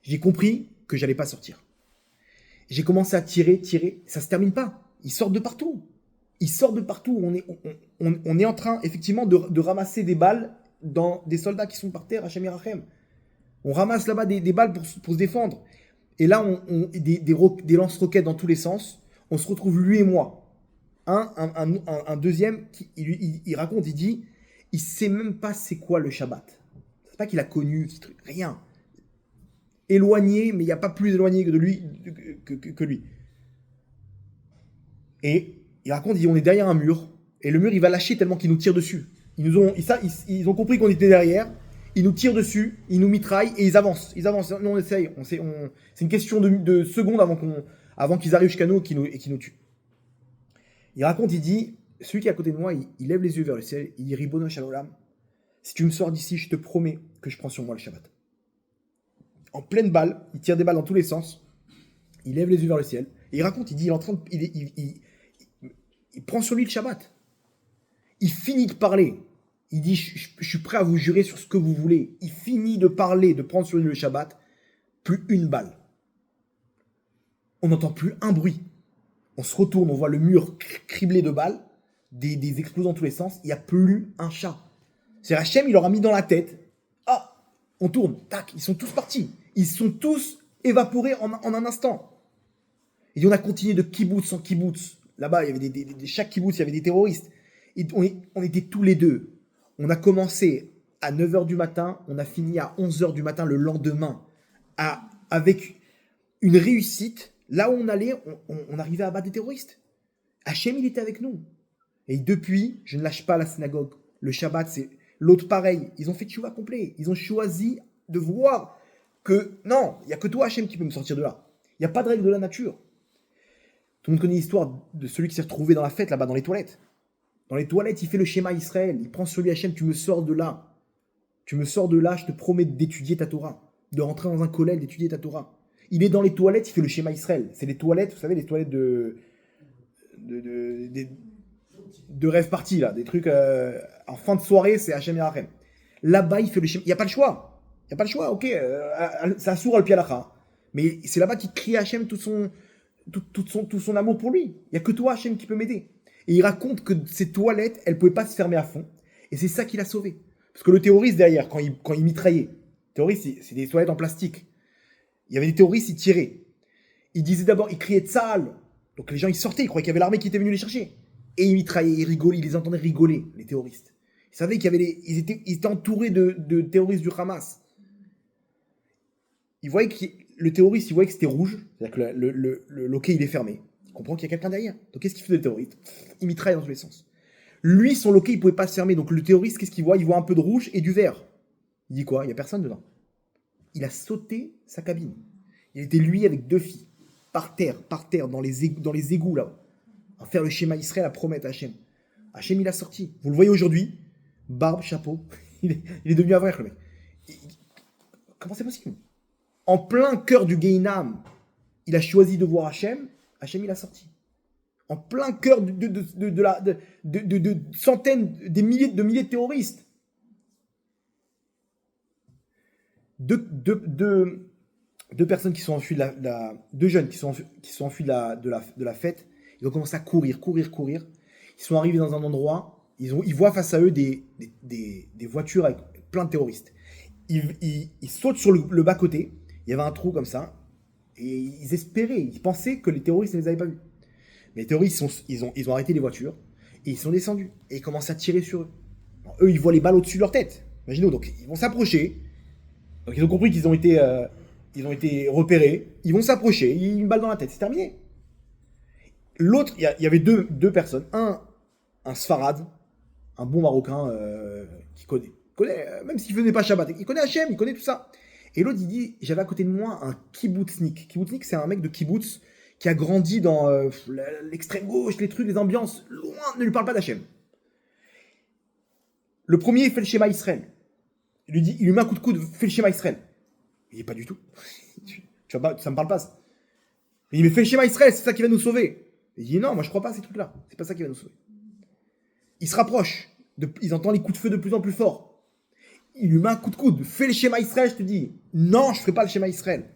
A: j'ai compris que j'allais pas sortir. J'ai commencé à tirer, ça se termine pas. Ils sortent de partout. On est en train, effectivement, de ramasser des balles dans des soldats qui sont par terre à Shamir-Hachem. On ramasse là-bas des balles pour se défendre. Et là, des lance-roquettes dans tous les sens. On se retrouve, lui et moi. Un deuxième, il raconte, il dit, il sait même pas c'est quoi le Shabbat. C'est pas qu'il a connu ce truc, rien. Éloigné, mais il n'y a pas plus éloigné que lui. Et il raconte, il dit, on est derrière un mur, et le mur, il va lâcher tellement qu'il nous tire dessus. Ils ont compris qu'on était derrière, ils nous tirent dessus, ils nous mitraillent, et ils avancent. Nous, on essaye. C'est une question de secondes avant qu'ils arrivent jusqu'à nous et qu'ils nous tuent. Il raconte, il dit, celui qui est à côté de moi, il lève les yeux vers le ciel, il dit, Ribono Shalom, si tu me sors d'ici, je te promets que je prends sur moi le Shabbat. En pleine balle, il tire des balles dans tous les sens, il lève les yeux vers le ciel, et il raconte, il dit, il prend sur lui le Shabbat. Il finit de parler. Il dit, je suis prêt à vous jurer sur ce que vous voulez. Il finit de parler, de prendre sur lui le Shabbat. Plus une balle. On n'entend plus un bruit. On se retourne, on voit le mur criblé de balles, des explosions dans tous les sens. Il n'y a plus un chat. C'est Hachem, il leur a mis dans la tête. Ah, on tourne, tac, ils sont tous partis. Ils sont tous évaporés en un instant. Et on a continué de kibbutz en kibbutz. Là-bas, il y avait chaque kibbutz, il y avait des terroristes. Et on était tous les deux. On a commencé à 9h du matin, on a fini à 11h du matin le lendemain, avec une réussite. Là où on allait, on arrivait à battre des terroristes. Hachem, il était avec nous. Et depuis, je ne lâche pas la synagogue. Le Shabbat, c'est l'autre pareil. Ils ont fait tchouva complet. Ils ont choisi de voir que, non, il n'y a que toi, Hachem, qui peut me sortir de là. Il n'y a pas de règle de la nature. Tout le monde connaît l'histoire de celui qui s'est retrouvé dans la fête, là-bas, dans les toilettes. Dans les toilettes, il fait le schéma Israël. Il prend sur lui, Hachem, tu me sors de là. Tu me sors de là, je te promets d'étudier ta Torah. De rentrer dans un collège, d'étudier ta Torah. Il est dans les toilettes, il fait le schéma Israël. C'est les toilettes, vous savez, les toilettes de rêve party, là. Des trucs, en fin de soirée, c'est Hachem et Hachem. Là-bas, il fait le schéma. Il n'y a pas le choix. Il n'y a pas le choix, ok. C'est Assour al Pialacha. Mais c'est là-bas qu'il crie à Hachem tout son amour pour lui. Il n'y a que toi, Hachem, qui peut m'aider. Et il raconte que ces toilettes, elles ne pouvaient pas se fermer à fond. Et c'est ça qui l'a sauvé. Parce que le terroriste derrière, quand il mitraillait, terroriste, c'est des toilettes en plastique. Il y avait des terroristes, ils tiraient. Il disait d'abord, il criait Tsahal. Donc les gens, ils sortaient, ils croyaient qu'il y avait l'armée qui était venue les chercher. Et ils mitraillaient, ils rigolaient, ils les entendaient rigoler, les terroristes. Ils savaient qu'il y avait ils étaient entourés de terroristes du Hamas. Ils voyaient que le terroriste, il voyait que c'était rouge, c'est-à-dire que le loquet, il est fermé. Il comprend qu'il y a quelqu'un derrière. Donc qu'est-ce qu'il fait le terroriste? Il mitraille dans tous les sens. Lui, son loquet, il ne pouvait pas se fermer. Donc le terroriste, qu'est-ce qu'il voit? Il voit un peu de rouge et du vert. Il dit quoi? Il n'y a personne dedans. Il a sauté sa cabine. Il était lui avec deux filles, par terre, dans les égouts là, à faire le schéma Israël, à promettre à Hachem. Hachem, il a sorti. Vous le voyez aujourd'hui, barbe, chapeau. Il est devenu avare, le mec. Comment c'est possible? En plein cœur du Gehinam, il a choisi de voir Hachem. Hachem, il a sorti. en plein cœur de centaines, des milliers de terroristes. Deux personnes qui sont enfuies deux jeunes qui sont enfuis de la fête. Ils ont commencé à courir. Ils sont arrivés dans un endroit, ils voient face à eux des voitures avec plein de terroristes. Ils sautent sur le bas-côté, il y avait un trou comme ça, et ils espéraient, ils pensaient que les terroristes ne les avaient pas vus. Mais les terroristes, ils ont arrêté les voitures, et ils sont descendus, et ils commencent à tirer sur eux. Alors, eux, ils voient les balles au-dessus de leur tête. Imaginez, donc ils vont s'approcher, donc ils ont compris qu'ils ont été repérés, ils vont s'approcher, il y a une balle dans la tête, c'est terminé. L'autre, il y avait deux personnes, un Sfarad, un bon Marocain qui connaît, même s'il ne faisait pas Shabbat, il connaît Hachem, il connaît tout ça. Et l'autre, il dit, j'avais à côté de moi un kibbutznik. Kibbutznik, c'est un mec de kibbutz qui a grandi dans l'extrême gauche, les trucs, les ambiances, loin, ne lui parle pas d'Hachem. Le premier, il fait le schéma Israël. Il lui met un coup de coude, fais le schéma Israël. Il dit, pas du tout. Ça me parle pas. Ça. Il dit, mais fais le schéma Israël, c'est ça qui va nous sauver. Il dit, non, moi je crois pas à ces trucs-là. C'est pas ça qui va nous sauver. Il se rapproche. Ils entendent les coups de feu de plus en plus forts. Il lui met un coup de coude. Fais le schéma Israël, je te dis. Non, je ferai pas le schéma Israël.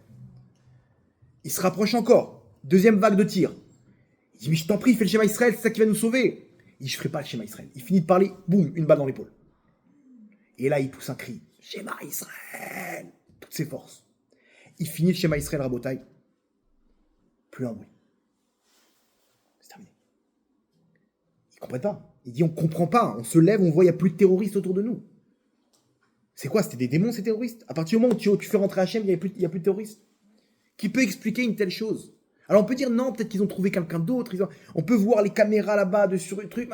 A: Il se rapproche encore. Deuxième vague de tir. Il dit, mais je t'en prie, fais le schéma Israël, c'est ça qui va nous sauver. Il dit, je ferai pas le schéma Israël. Il finit de parler, boum, une balle dans l'épaule. Et là, il pousse un cri. Schéma Israël. Toutes ses forces. Il finit le schéma Israël, Rabotai. Plus un bruit. C'est terminé. Il ne comprend pas. Il dit, on ne comprend pas. On se lève, on voit, il n'y a plus de terroristes autour de nous. C'est quoi? C'était des démons, ces terroristes? À partir du moment où tu fais rentrer Hachem, il n'y a plus de terroristes. Qui peut expliquer une telle chose? Alors on peut dire non, peut-être qu'ils ont trouvé quelqu'un d'autre. On peut voir les caméras là-bas sur le truc.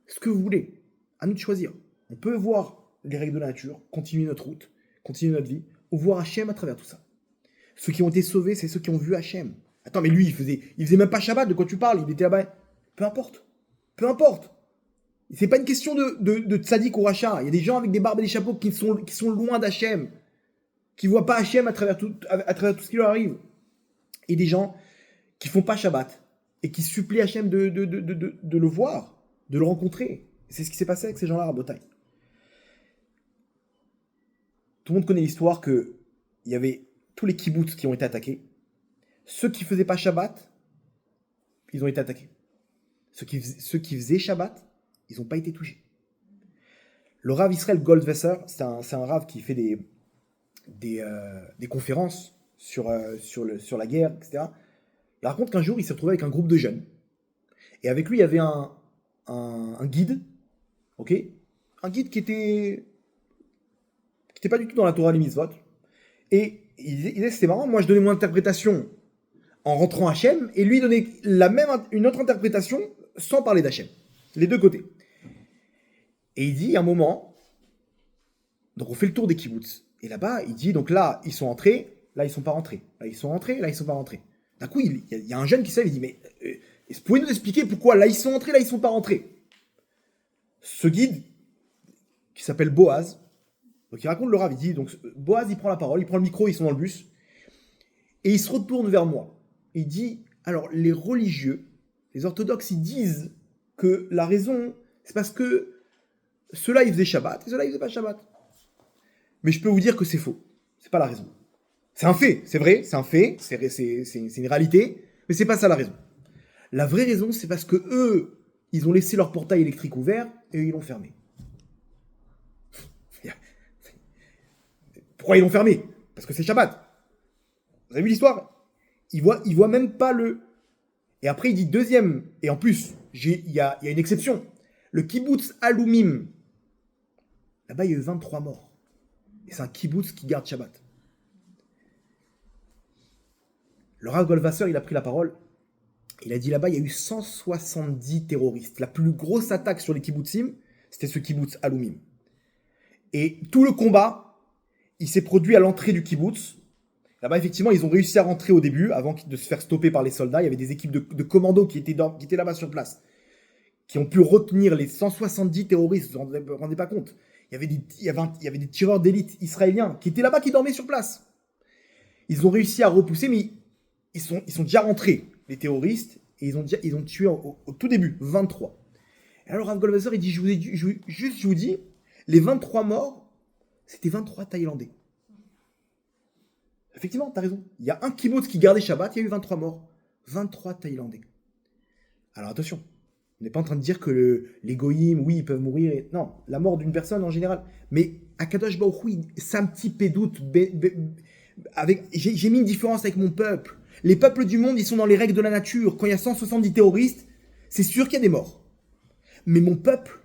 A: Ce que vous voulez. À nous de choisir. On peut voir les règles de la nature, continuer notre route, continuer notre vie, ou voir Hachem à travers tout ça. Ceux qui ont été sauvés, c'est ceux qui ont vu Hachem. Attends, mais lui, il faisait même pas Shabbat, de quoi tu parles? Il était là-bas. Peu importe. C'est pas une question de tzaddik ou rachat. Il y a des gens avec des barbes et des chapeaux qui sont loin d'Hachem, qui voient pas Hachem à travers tout ce qui leur arrive. Et des gens qui font pas Shabbat et qui supplient Hachem de le voir, de le rencontrer. Et c'est ce qui s'est passé avec ces gens-là à Rabotai. Tout le monde connaît l'histoire qu'il y avait tous les kibbutz qui ont été attaqués. Ceux qui faisaient pas Shabbat, ils ont été attaqués. Ceux qui faisaient Shabbat, ils n'ont pas été touchés. Le Rav Israël Goldwasser, c'est un Rav qui fait des conférences sur la guerre, etc. Il raconte qu'un jour, il s'est retrouvé avec un groupe de jeunes. Et avec lui, il y avait un guide, ok, un guide qui était pas du tout dans la Torah les mitzvot. Et il disait, c'était marrant, moi je donnais mon interprétation en rentrant Hachem, et lui donnait une autre interprétation sans parler d'Hachem. Les deux côtés. Et il dit, à un moment, donc on fait le tour des kibbutz. Et là-bas, il dit, donc là, ils sont entrés, là, ils sont pas rentrés. Là, ils sont rentrés, là, ils sont pas rentrés. D'un coup, il y a un jeune qui sait, il dit, mais pouvez nous expliquer pourquoi là, ils sont entrés, là, ils sont pas rentrés? Ce guide, qui s'appelle Boaz, donc il raconte le Rav, il dit, donc Boaz, il prend la parole, il prend le micro, ils sont dans le bus, et il se retourne vers moi. Il dit, alors, les religieux, les orthodoxes, ils disent que la raison, c'est parce que ceux-là, ils faisaient Shabbat, et ceux-là, ils faisaient pas Shabbat. Mais je peux vous dire que c'est faux. C'est pas la raison. C'est un fait, c'est vrai, c'est un fait, c'est une réalité, mais c'est pas ça la raison. La vraie raison, c'est parce que eux, ils ont laissé leur portail électrique ouvert, et eux, ils l'ont fermé. Pourquoi ils l'ont fermé? Parce que c'est Shabbat. Vous avez vu l'histoire? Ils voient même pas le... Et après, il dit deuxième, et en plus, il y a une exception. Le kibbutz Alumim, là-bas, il y a eu 23 morts. Et c'est un kibbutz qui garde Shabbat. Le Rav Goldwasser, il a pris la parole. Il a dit là-bas, il y a eu 170 terroristes. La plus grosse attaque sur les kibbutzim, c'était ce kibbutz Alumim. Et tout le combat, il s'est produit à l'entrée du kibbutz. Là-bas, effectivement, ils ont réussi à rentrer au début, avant de se faire stopper par les soldats. Il y avait des équipes de commandos qui étaient là-bas sur place, qui ont pu retenir les 170 terroristes. Vous ne vous rendez pas compte? Il y avait des tireurs d'élite israéliens qui étaient là-bas, qui dormaient sur place. Ils ont réussi à repousser, mais ils sont déjà rentrés, les terroristes, Et ils ont tué au tout début 23. Et alors Rav Goldwasser, il dit, je vous dis, les 23 morts, c'était 23 Thaïlandais. Effectivement, t'as raison. Il y a un kibbutz qui gardait Shabbat, il y a eu 23 morts. 23 Thaïlandais. Alors attention, on n'est pas en train de dire que les goïms, oui, ils peuvent mourir. Non, la mort d'une personne en général. Mais Akadosh Baruch Hu, c'est un petit pédoute. J'ai mis une différence avec mon peuple. Les peuples du monde, ils sont dans les règles de la nature. Quand il y a 170 terroristes, c'est sûr qu'il y a des morts. Mais mon peuple,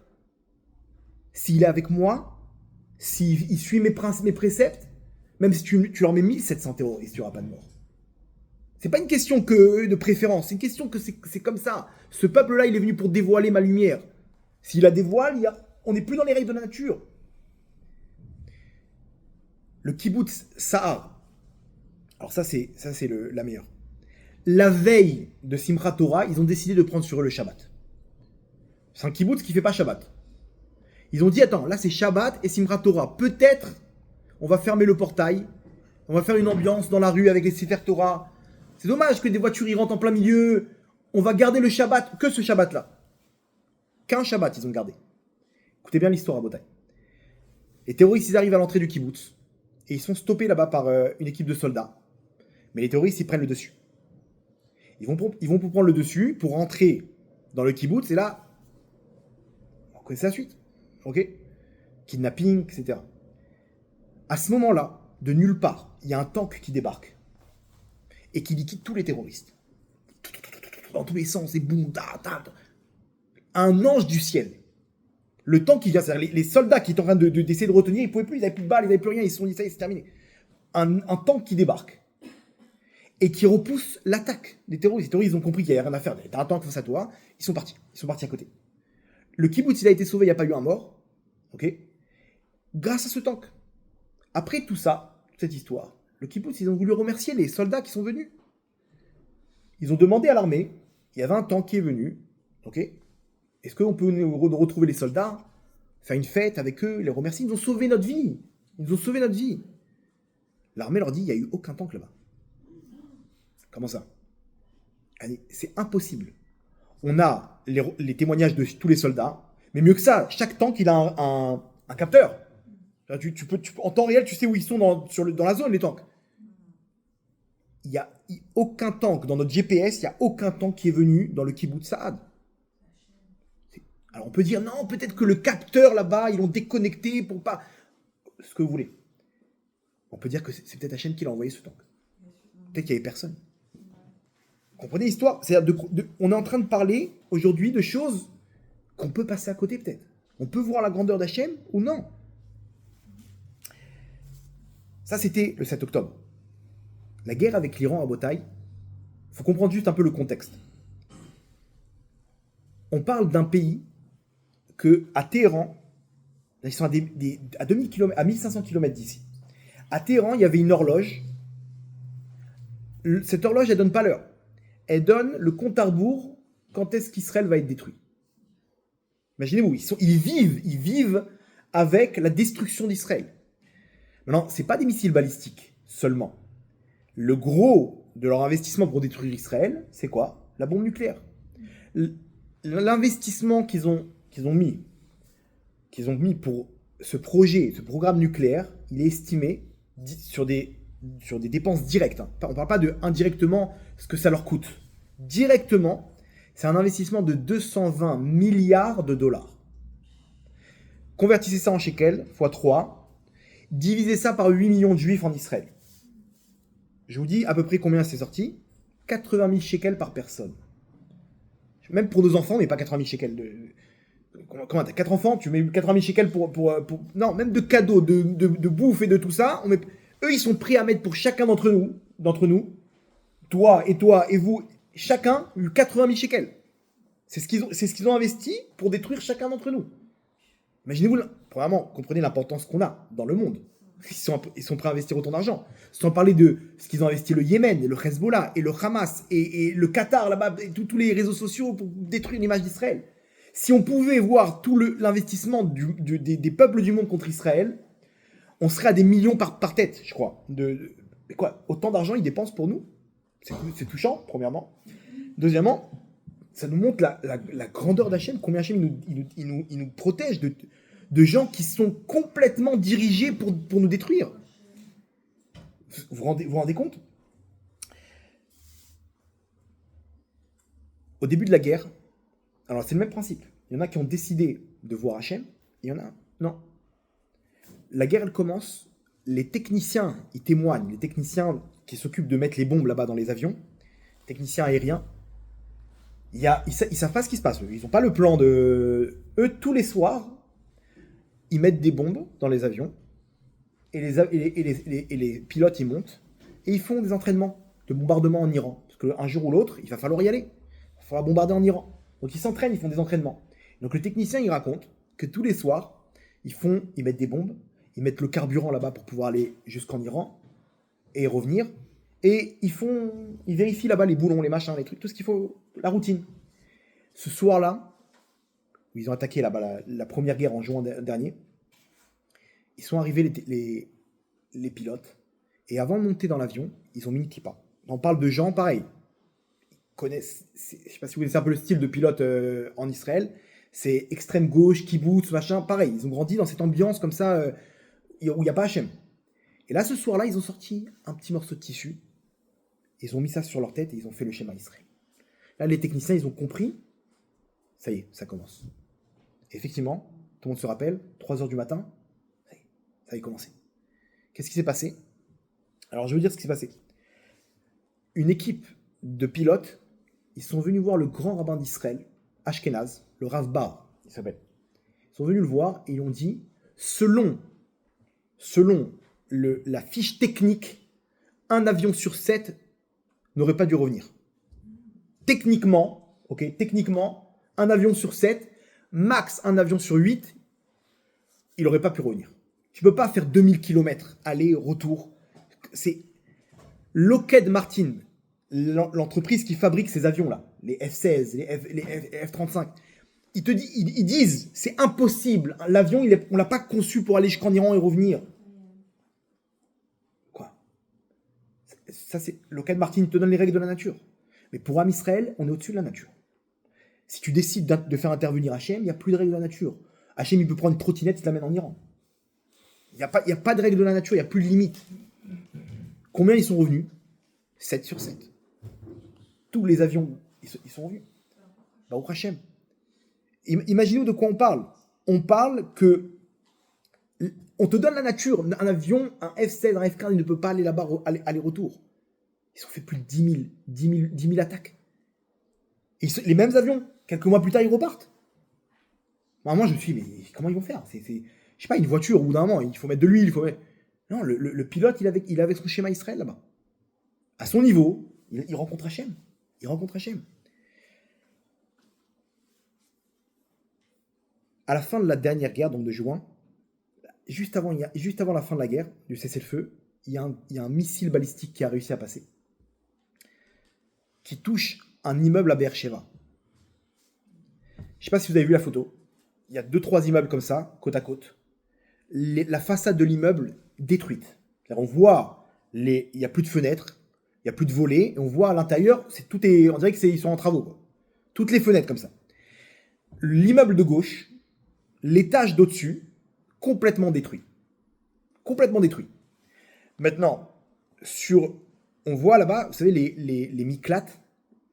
A: s'il est avec moi, s'il suit mes préceptes, même si tu leur mets 1700 terroristes, il n'y aura pas de mort. C'est pas une question de préférence, c'est une question que c'est comme ça. Ce peuple-là, il est venu pour dévoiler ma lumière. S'il la dévoile, on n'est plus dans les règles de la nature. Le kibbutz Sa'ar. Alors ça, c'est la meilleure. La veille de Simchat Torah, ils ont décidé de prendre sur eux le Shabbat. C'est un kibbutz qui fait pas Shabbat. Ils ont dit, attends, là c'est Shabbat et Simchat Torah. Peut-être, on va fermer le portail, on va faire une ambiance dans la rue avec les Sefer Torah. C'est dommage que des voitures y rentrent en plein milieu. On va garder le Shabbat, que ce Shabbat-là. Qu'un Shabbat, ils ont gardé. Écoutez bien l'histoire à Botaï. Les terroristes, ils arrivent à l'entrée du kibbutz. Et ils sont stoppés là-bas par une équipe de soldats. Mais les terroristes, ils prennent le dessus. Ils vont pour prendre le dessus, pour rentrer dans le kibbutz. Et là, on connaît la suite. Ok ? Kidnapping, etc. À ce moment-là, de nulle part, il y a un tank qui débarque. Et qui liquide tous les terroristes. Dans tous les sens, et boum, un ange du ciel. Le tank qui vient, c'est-à-dire les soldats qui étaient en train d'essayer de retenir, ils ne pouvaient plus, ils n'avaient plus de balles, ils n'avaient plus rien, ils se sont dit, ça y est, c'est terminé. Un tank qui débarque. Et qui repousse l'attaque des terroristes. Les terroristes, ils ont compris qu'il n'y avait rien à faire. Il y a un tank face à toi, ils sont partis à côté. Le kibbutz, il a été sauvé, il n'y a pas eu un mort. Ok ? Grâce à ce tank. Après tout ça, toute cette histoire, le kibbutz, ils ont voulu remercier les soldats qui sont venus. Ils ont demandé à l'armée, il y avait un tank qui est venu, ok ? Est-ce qu'on peut retrouver les soldats, faire une fête avec eux, les remercier ? Ils nous ont sauvé notre vie. Ils nous ont sauvé notre vie. L'armée leur dit, il n'y a eu aucun tank là-bas. Comment ça ? Allez, c'est impossible. On a les témoignages de tous les soldats, mais mieux que ça, chaque tank, il a un capteur. En temps réel, tu sais où ils sont dans la zone, les tanks. Il n'y a aucun tank, dans notre GPS, il n'y a aucun tank qui est venu dans le kibbutz Saad. Alors on peut dire, non, peut-être que le capteur là-bas, ils l'ont déconnecté pour pas... Ce que vous voulez. On peut dire que c'est peut-être Hachem qui l'a envoyé ce tank. Peut-être qu'il n'y avait personne. Vous comprenez l'histoire ? C'est-à-dire on est en train de parler aujourd'hui de choses qu'on peut passer à côté peut-être. On peut voir la grandeur d'Hachem ou non. Ça, c'était le 7 octobre. La guerre avec l'Iran à Botaï, il faut comprendre juste un peu le contexte. On parle d'un pays qu'à Téhéran, ils sont à 2000 km, à 1500 km d'ici. À Téhéran, il y avait une horloge. Cette horloge, elle ne donne pas l'heure. Elle donne le compte à rebours quand est-ce qu'Israël va être détruit. Imaginez-vous, ils vivent avec la destruction d'Israël. Maintenant, ce n'est pas des missiles balistiques seulement. Le gros de leur investissement pour détruire Israël, c'est quoi ? La bombe nucléaire. L'investissement qu'ils ont mis pour ce projet, ce programme nucléaire, il est estimé sur des dépenses directes. On ne parle pas de indirectement ce que ça leur coûte. Directement, c'est un investissement de 220 milliards de dollars. Convertissez ça en shekels, x 3, divisez ça par 8 millions de juifs en Israël. Je vous dis à peu près combien c'est sorti. 80 000 shekels par personne. Même pour nos enfants, mais pas 80 000 shekels. Comment t'as 4 enfants, tu mets 80 000 shekels pour... Non, même de cadeaux, de bouffe et de tout ça. Eux, ils sont prêts à mettre pour chacun d'entre nous, toi et vous, chacun, 80 000 shekels. C'est ce qu'ils ont investi pour détruire chacun d'entre nous. Imaginez-vous, premièrement, comprenez l'importance qu'on a dans le monde. Ils sont prêts à investir autant d'argent. Sans parler de ce qu'ils ont investi le Yémen, et le Hezbollah, et le Hamas, et le Qatar, là-bas, et tous les réseaux sociaux pour détruire l'image d'Israël. Si on pouvait voir tout l'investissement des peuples du monde contre Israël, on serait à des millions par tête, je crois. Mais quoi, autant d'argent ils dépensent pour nous ? C'est touchant, premièrement. Deuxièmement, Ça nous montre la grandeur d'Hachem, combien Hachem il nous protège de gens qui sont complètement dirigés pour nous détruire. Vous vous rendez compte? Au début de la guerre, alors c'est le même principe. Il y en a qui ont décidé de voir Hachem, et il y en a non. La guerre, elle commence, les techniciens, ils témoignent, les techniciens qui s'occupent de mettre les bombes là-bas dans les avions, techniciens aériens, ils savent pas ce qui se passe. Ils n'ont pas le plan de... Eux, tous les soirs, ils mettent des bombes dans les avions, et les pilotes, ils montent, et ils font des entraînements de bombardement en Iran. Parce qu'un jour ou l'autre, il va falloir y aller. Il va falloir bombarder en Iran. Donc ils s'entraînent, ils font des entraînements. Donc le technicien, il raconte que tous les soirs, ils mettent des bombes, ils mettent le carburant là-bas pour pouvoir aller jusqu'en Iran, et revenir, et ils vérifient là-bas les boulons, les machins, les trucs, tout ce qu'il faut, la routine. Ce soir-là, où ils ont attaqué là-bas la première guerre en juin dernier, ils sont arrivés les pilotes, et avant de monter dans l'avion, ils ont mis une kippa. On parle de gens pareils. Ils connaissent, je ne sais pas si vous connaissez un peu le style de pilote en Israël, c'est extrême gauche, kibbutz, machin, pareil. Ils ont grandi dans cette ambiance comme ça, où il n'y a pas Hachem. Et là, ce soir-là, ils ont sorti un petit morceau de tissu, ils ont mis ça sur leur tête et ils ont fait le schéma Israël. Là, les techniciens, ils ont compris, ça y est, ça commence. Et effectivement, tout le monde se rappelle, 3h du matin, ça a commencé. Qu'est-ce qui s'est passé? Alors, je veux dire ce qui s'est passé. Une équipe de pilotes, ils sont venus voir le grand rabbin d'Israël, Ashkenaz, le Rav Bar, il s'appelle. Ils sont venus le voir et ils ont dit, selon la fiche technique, un avion sur 7 n'aurait pas dû revenir. Techniquement, un avion sur 7, max un avion sur 8, il n'aurait pas pu revenir. Tu ne peux pas faire 2000 km, aller, retour. C'est Lockheed Martin, l'entreprise qui fabrique ces avions-là, les F-16, les F-35. Ils disent, c'est impossible. L'avion, on ne l'a pas conçu pour aller jusqu'en Iran et revenir. Quoi? Ça, c'est Lockheed Martin te donne les règles de la nature. Mais pour Am Israël, on est au-dessus de la nature. Si tu décides de faire intervenir Hachem, il n'y a plus de règles de la nature. Hachem, il peut prendre une trottinette et te l'amène en Iran. Il n'y a pas de règles de la nature, il n'y a plus de limite. Combien ils sont revenus? 7 sur 7. Tous les avions, ils sont revenus. Baruch Hachem. Imaginez-vous de quoi on parle. On parle que on te donne la nature. Un avion, un F-16, un F-15, il ne peut pas aller là-bas, aller-retour. Ils ont fait plus de 10 000 attaques. Et les mêmes avions, quelques mois plus tard, ils repartent. Moi, je me suis dit, mais comment ils vont faire? Je sais pas, une voiture, au bout d'un moment, il faut mettre de l'huile, Non, le pilote, il avait son schéma Israël là-bas. À son niveau, il rencontre Hachem. À la fin de la dernière guerre, donc de juin, juste avant la fin de la guerre, du cessez-le-feu, il y a un missile balistique qui a réussi à passer, qui touche un immeuble à Beersheva. Je ne sais pas si vous avez vu la photo. Il y a 2-3 immeubles comme ça, côte à côte. La façade de l'immeuble détruite. On voit, il n'y a plus de fenêtres, il n'y a plus de volets, et on voit à l'intérieur, on dirait qu'ils sont en travaux, quoi. Toutes les fenêtres comme ça. L'immeuble de gauche, l'étage d'au-dessus, complètement détruit. Maintenant, on voit là-bas, vous savez, les miklates,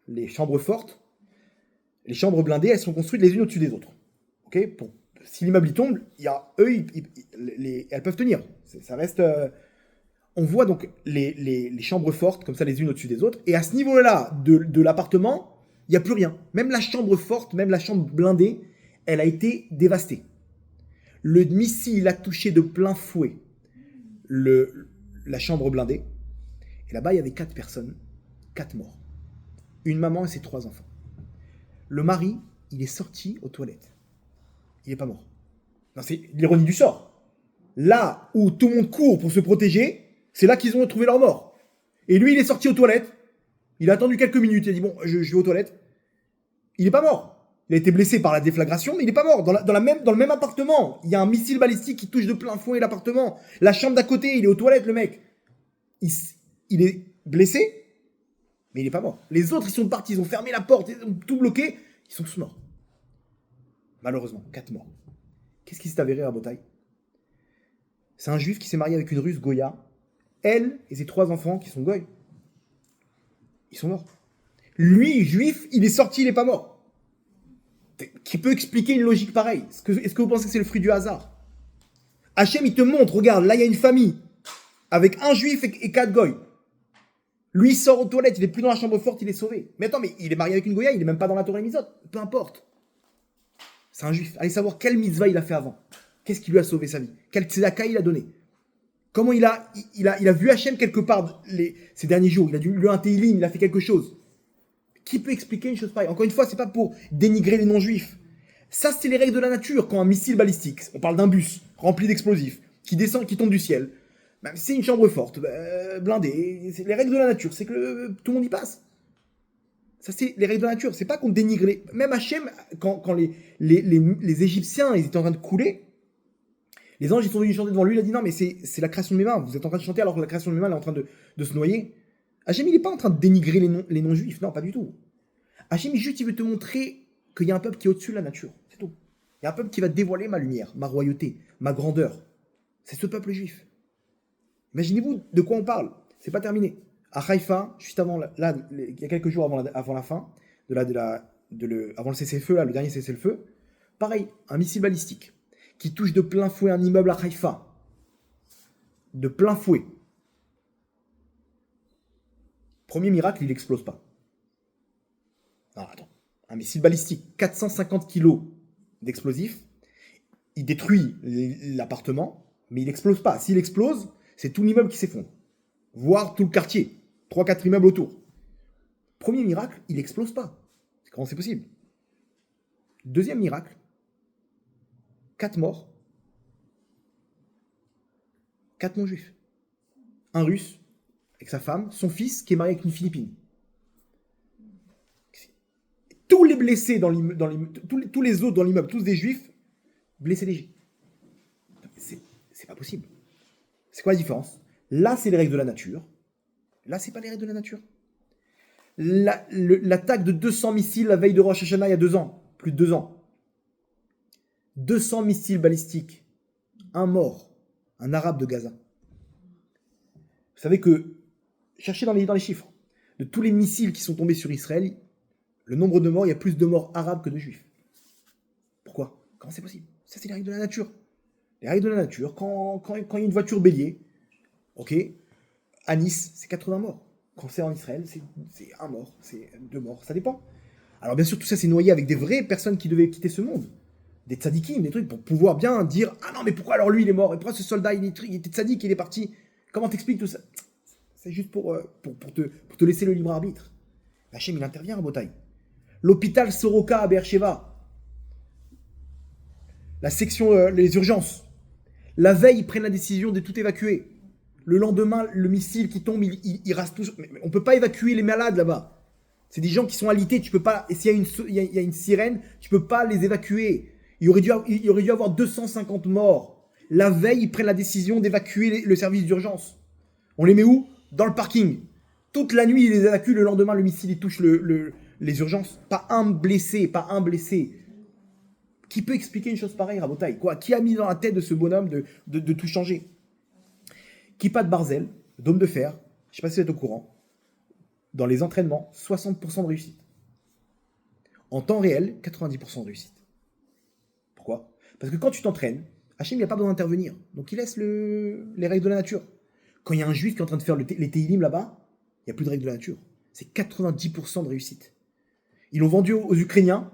A: les chambres fortes, les chambres blindées, elles sont construites les unes au-dessus des autres. Okay, si l'immeuble il tombe, elles peuvent tenir. Ça reste. On voit donc les chambres fortes, comme ça, les unes au-dessus des autres. Et à ce niveau-là de l'appartement, il n'y a plus rien. Même la chambre forte, même la chambre blindée, elle a été dévastée. Le missile a touché de plein fouet la chambre blindée. Et là-bas, il y avait 4 personnes, 4 morts. Une maman et ses 3 enfants. Le mari, il est sorti aux toilettes. Il n'est pas mort. Non, c'est l'ironie du sort. Là où tout le monde court pour se protéger, c'est là qu'ils ont trouvé leur mort. Et lui, il est sorti aux toilettes. Il a attendu quelques minutes. Il a dit, bon, je vais aux toilettes. Il n'est pas mort. Il a été blessé par la déflagration, mais il n'est pas mort. Dans le même appartement, il y a un missile balistique qui touche de plein fouet l'appartement. La chambre d'à côté, il est aux toilettes, le mec. Il est blessé. Mais il n'est pas mort. Les autres, ils sont partis, ils ont fermé la porte, ils ont tout bloqué, ils sont tous morts. Malheureusement, 4 morts. Qu'est-ce qui s'est avéré à Rabotai? C'est un juif qui s'est marié avec une russe, Goya. Elle et ses 3 enfants qui sont goy. Ils sont morts. Lui, juif, il est sorti, il n'est pas mort. Qui peut expliquer une logique pareille? Est-ce que vous pensez que c'est le fruit du hasard? Hachem, il te montre, regarde, là, il y a une famille avec un juif et 4 goy. Lui, il sort aux toilettes, il est plus dans la chambre forte, il est sauvé. Mais attends, mais il est marié avec une Goya, il est même pas dans la Torah Mitzvot. Peu importe. C'est un juif. Allez savoir quelle mitzvah il a fait avant. Qu'est-ce qui lui a sauvé sa vie? Quel tzedaka il a donné? Comment il a vu Hachem quelque part ces derniers jours? Il a dû lui un Teilim, il a fait quelque chose. Qui peut expliquer une chose pareille? Encore une fois, c'est pas pour dénigrer les non-juifs. Ça, c'est les règles de la nature. Quand un missile balistique, on parle d'un bus rempli d'explosifs, qui descend, qui tombe du ciel, même si c'est une chambre forte, blindée, c'est les règles de la nature. C'est que tout le monde y passe. Ça, c'est les règles de la nature. C'est pas qu'on dénigre Même Hachem, quand les Égyptiens, ils étaient en train de couler, les anges, ils sont venus chanter devant lui, il a dit non, mais c'est la création de mes mains. Vous êtes en train de chanter alors que la création de mes mains, elle est en train de se noyer. Hachem, il n'est pas en train de dénigrer les non-juifs. Non, pas du tout. Hachem, juste, il veut te montrer qu'il y a un peuple qui est au-dessus de la nature. C'est tout. Il y a un peuple qui va dévoiler ma lumière, ma royauté, ma grandeur. C'est ce peuple juif. Imaginez-vous de quoi on parle. C'est pas terminé. À Haïfa, juste avant, là, il y a quelques jours avant la fin, avant le cessez-le-feu, là, le dernier cessez-le-feu, pareil, un missile balistique qui touche de plein fouet un immeuble à Haïfa. De plein fouet. Premier miracle, il n'explose pas. Non, attends. Un missile balistique, 450 kilos d'explosifs, il détruit l'appartement, mais il n'explose pas. S'il explose, c'est tout l'immeuble qui s'effondre. Voire tout le quartier. 3-4 immeubles autour. Premier miracle, il n'explose pas. Comment c'est possible? Deuxième miracle, 4 morts, 4 non-juifs. Un russe, avec sa femme, son fils qui est marié avec une Philippine. Tous les blessés tous les autres dans l'immeuble, tous des juifs, blessés légers. C'est pas possible. C'est quoi la différence? Là, c'est les règles de la nature. Là, c'est pas les règles de la nature. L'attaque de 200 missiles la veille de Rosh Hashanah il y a 2 ans. Plus de 2 ans. 200 missiles balistiques. Un mort. Un arabe de Gaza. Vous savez que, cherchez dans les chiffres, de tous les missiles qui sont tombés sur Israël, le nombre de morts, il y a plus de morts arabes que de juifs. Pourquoi? Comment c'est possible? Ça, c'est les règles de la nature. Les règles de la nature, quand il y a une voiture bélier, ok, à Nice, c'est 80 morts. Quand c'est en Israël, c'est 1 mort, c'est 2 morts, ça dépend. Alors bien sûr, tout ça, c'est noyé avec des vraies personnes qui devaient quitter ce monde. Des tzadikim, des trucs, pour pouvoir bien dire « Ah non, mais pourquoi alors lui, il est mort? Et pourquoi ce soldat, il était tzadik, il est parti ?» Comment t'expliques tout ça? C'est juste pour te laisser le libre arbitre. Hachem, il intervient en bataille. L'hôpital Soroka à Beersheva. La section, les urgences. La veille, ils prennent la décision de tout évacuer. Le lendemain, le missile qui tombe, il rase tout. Mais on ne peut pas évacuer les malades là-bas. C'est des gens qui sont alités. Tu peux pas. Et s'il y a une sirène, tu ne peux pas les évacuer. Il aurait dû avoir 250 morts. La veille, ils prennent la décision d'évacuer le service d'urgence. On les met où? Dans le parking. Toute la nuit, ils les évacuent. Le lendemain, le missile, il touche les urgences. Pas un blessé, pas un blessé. Qui peut expliquer une chose pareille, Rabotai? Quoi? Qui a mis dans la tête de ce bonhomme de tout changer? Kippa de Barzel, dôme de fer, je ne sais pas si vous êtes au courant, dans les entraînements, 60% de réussite. En temps réel, 90% de réussite. Pourquoi? Parce que quand tu t'entraînes, Hachem, il n'a pas besoin d'intervenir. Donc il laisse les règles de la nature. Quand il y a un juif qui est en train de faire les Teilim là-bas, il n'y a plus de règles de la nature. C'est 90% de réussite. Ils l'ont vendu aux Ukrainiens.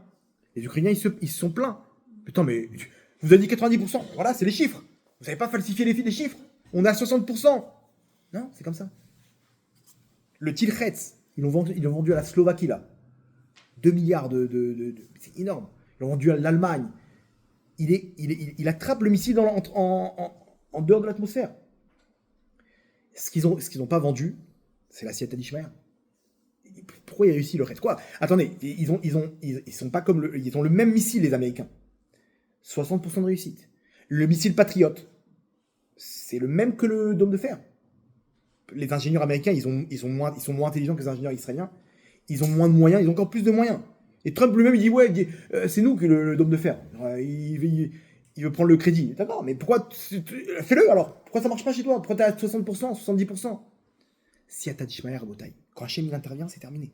A: Les Ukrainiens, ils se sont plaints. Putain, mais vous avez dit 90%. Voilà, c'est les chiffres. Vous n'avez pas falsifié les chiffres. On est à 60%. Non, c'est comme ça. Le Tilretz, ils l'ont vendu à la Slovaquie, là. 2 milliards c'est énorme. Ils l'ont vendu à l'Allemagne. Il attrape le missile en dehors de l'atmosphère. Ce qu'ils n'ont pas vendu, c'est la Siyata d'Ishmael. Pourquoi il a réussi le reste? Quoi? Attendez, ils sont pas comme ils ont le même missile, les Américains. 60% de réussite. Le missile Patriot, c'est le même que le dôme de fer. les ingénieurs américains, ils sont moins intelligents que les ingénieurs israéliens. Ils ont moins de moyens, ils ont encore plus de moyens. Et Trump lui-même, il dit, ouais, c'est nous que le dôme de fer. Il veut prendre le crédit. D'accord, mais pourquoi fais-le alors? Pourquoi ça marche pas chez toi? Pourquoi t'es à 60%, 70%? Si Atad Ishmael Rabotai, quand Hachem il intervient, c'est terminé.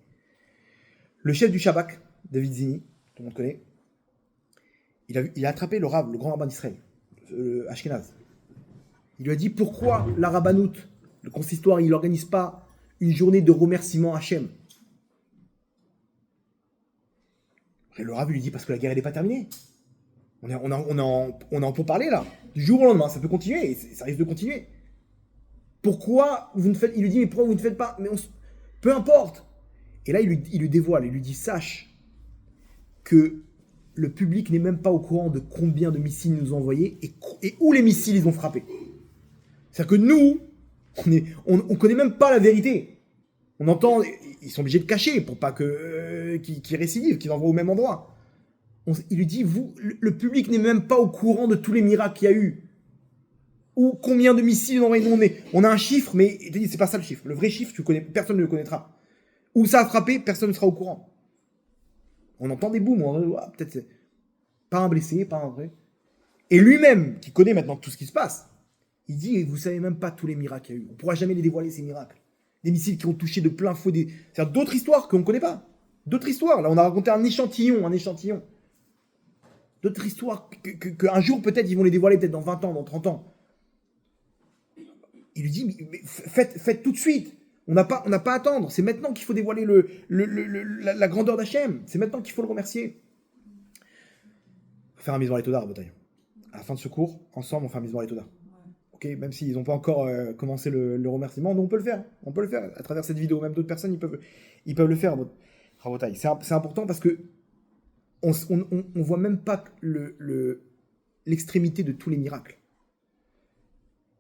A: Le chef du Shabak, David Zini, tout le monde connaît, il a attrapé le Rav, le grand rabbin d'Israël, Ashkenaz. Il lui a dit pourquoi la rabbanoute, le consistoire, il n'organise pas une journée de remerciement à Hachem. Et le Rav lui dit parce que la guerre n'est pas terminée. On en peut parler là. Du jour au lendemain, ça peut continuer, et ça risque de continuer. Pourquoi vous ne faites... Il lui dit mais pourquoi vous ne faites pas? Peu importe. Et là, il lui dévoile, il lui dit sache que le public n'est même pas au courant de combien de missiles ils nous ont envoyés et où les missiles ils ont frappé. C'est-à-dire que nous, on connaît même pas la vérité. On entend, ils sont obligés de cacher pour pas qu'ils récidivent, qu'ils envoient au même endroit. Il lui dit, le public n'est même pas au courant de tous les miracles qu'il y a eu. Ou combien de missiles on a un chiffre, mais il te dit, c'est pas ça le chiffre. Le vrai chiffre, personne ne le connaîtra. Où ça a frappé, personne ne sera au courant. On entend des booms, peut-être pas un blessé, pas un vrai. Et lui-même, qui connaît maintenant tout ce qui se passe, il dit, vous savez même pas tous les miracles qu'il y a eu. On ne pourra jamais les dévoiler, ces miracles. Des missiles qui ont touché de plein fouet, c'est-à-dire d'autres histoires qu'on ne connaît pas. D'autres histoires. Là, on a raconté un échantillon. D'autres histoires qu'un jour, peut-être, ils vont les dévoiler, peut-être dans 20 ans, dans 30 ans. Il lui dit, mais faites tout de suite. On n'a pas à attendre. C'est maintenant qu'il faut dévoiler la grandeur d'Hachem. C'est maintenant qu'il faut le remercier. On va faire un mise dans les Toda, Rabotai. À la fin de ce cours, ensemble, on fait un mise dans les Toda. Ok, même s'ils n'ont pas encore commencé le remerciement, nous, on peut le faire. On peut le faire à travers cette vidéo. Même d'autres personnes, ils peuvent le faire, Rabotai. C'est important parce que on voit même pas l'extrémité de tous les miracles.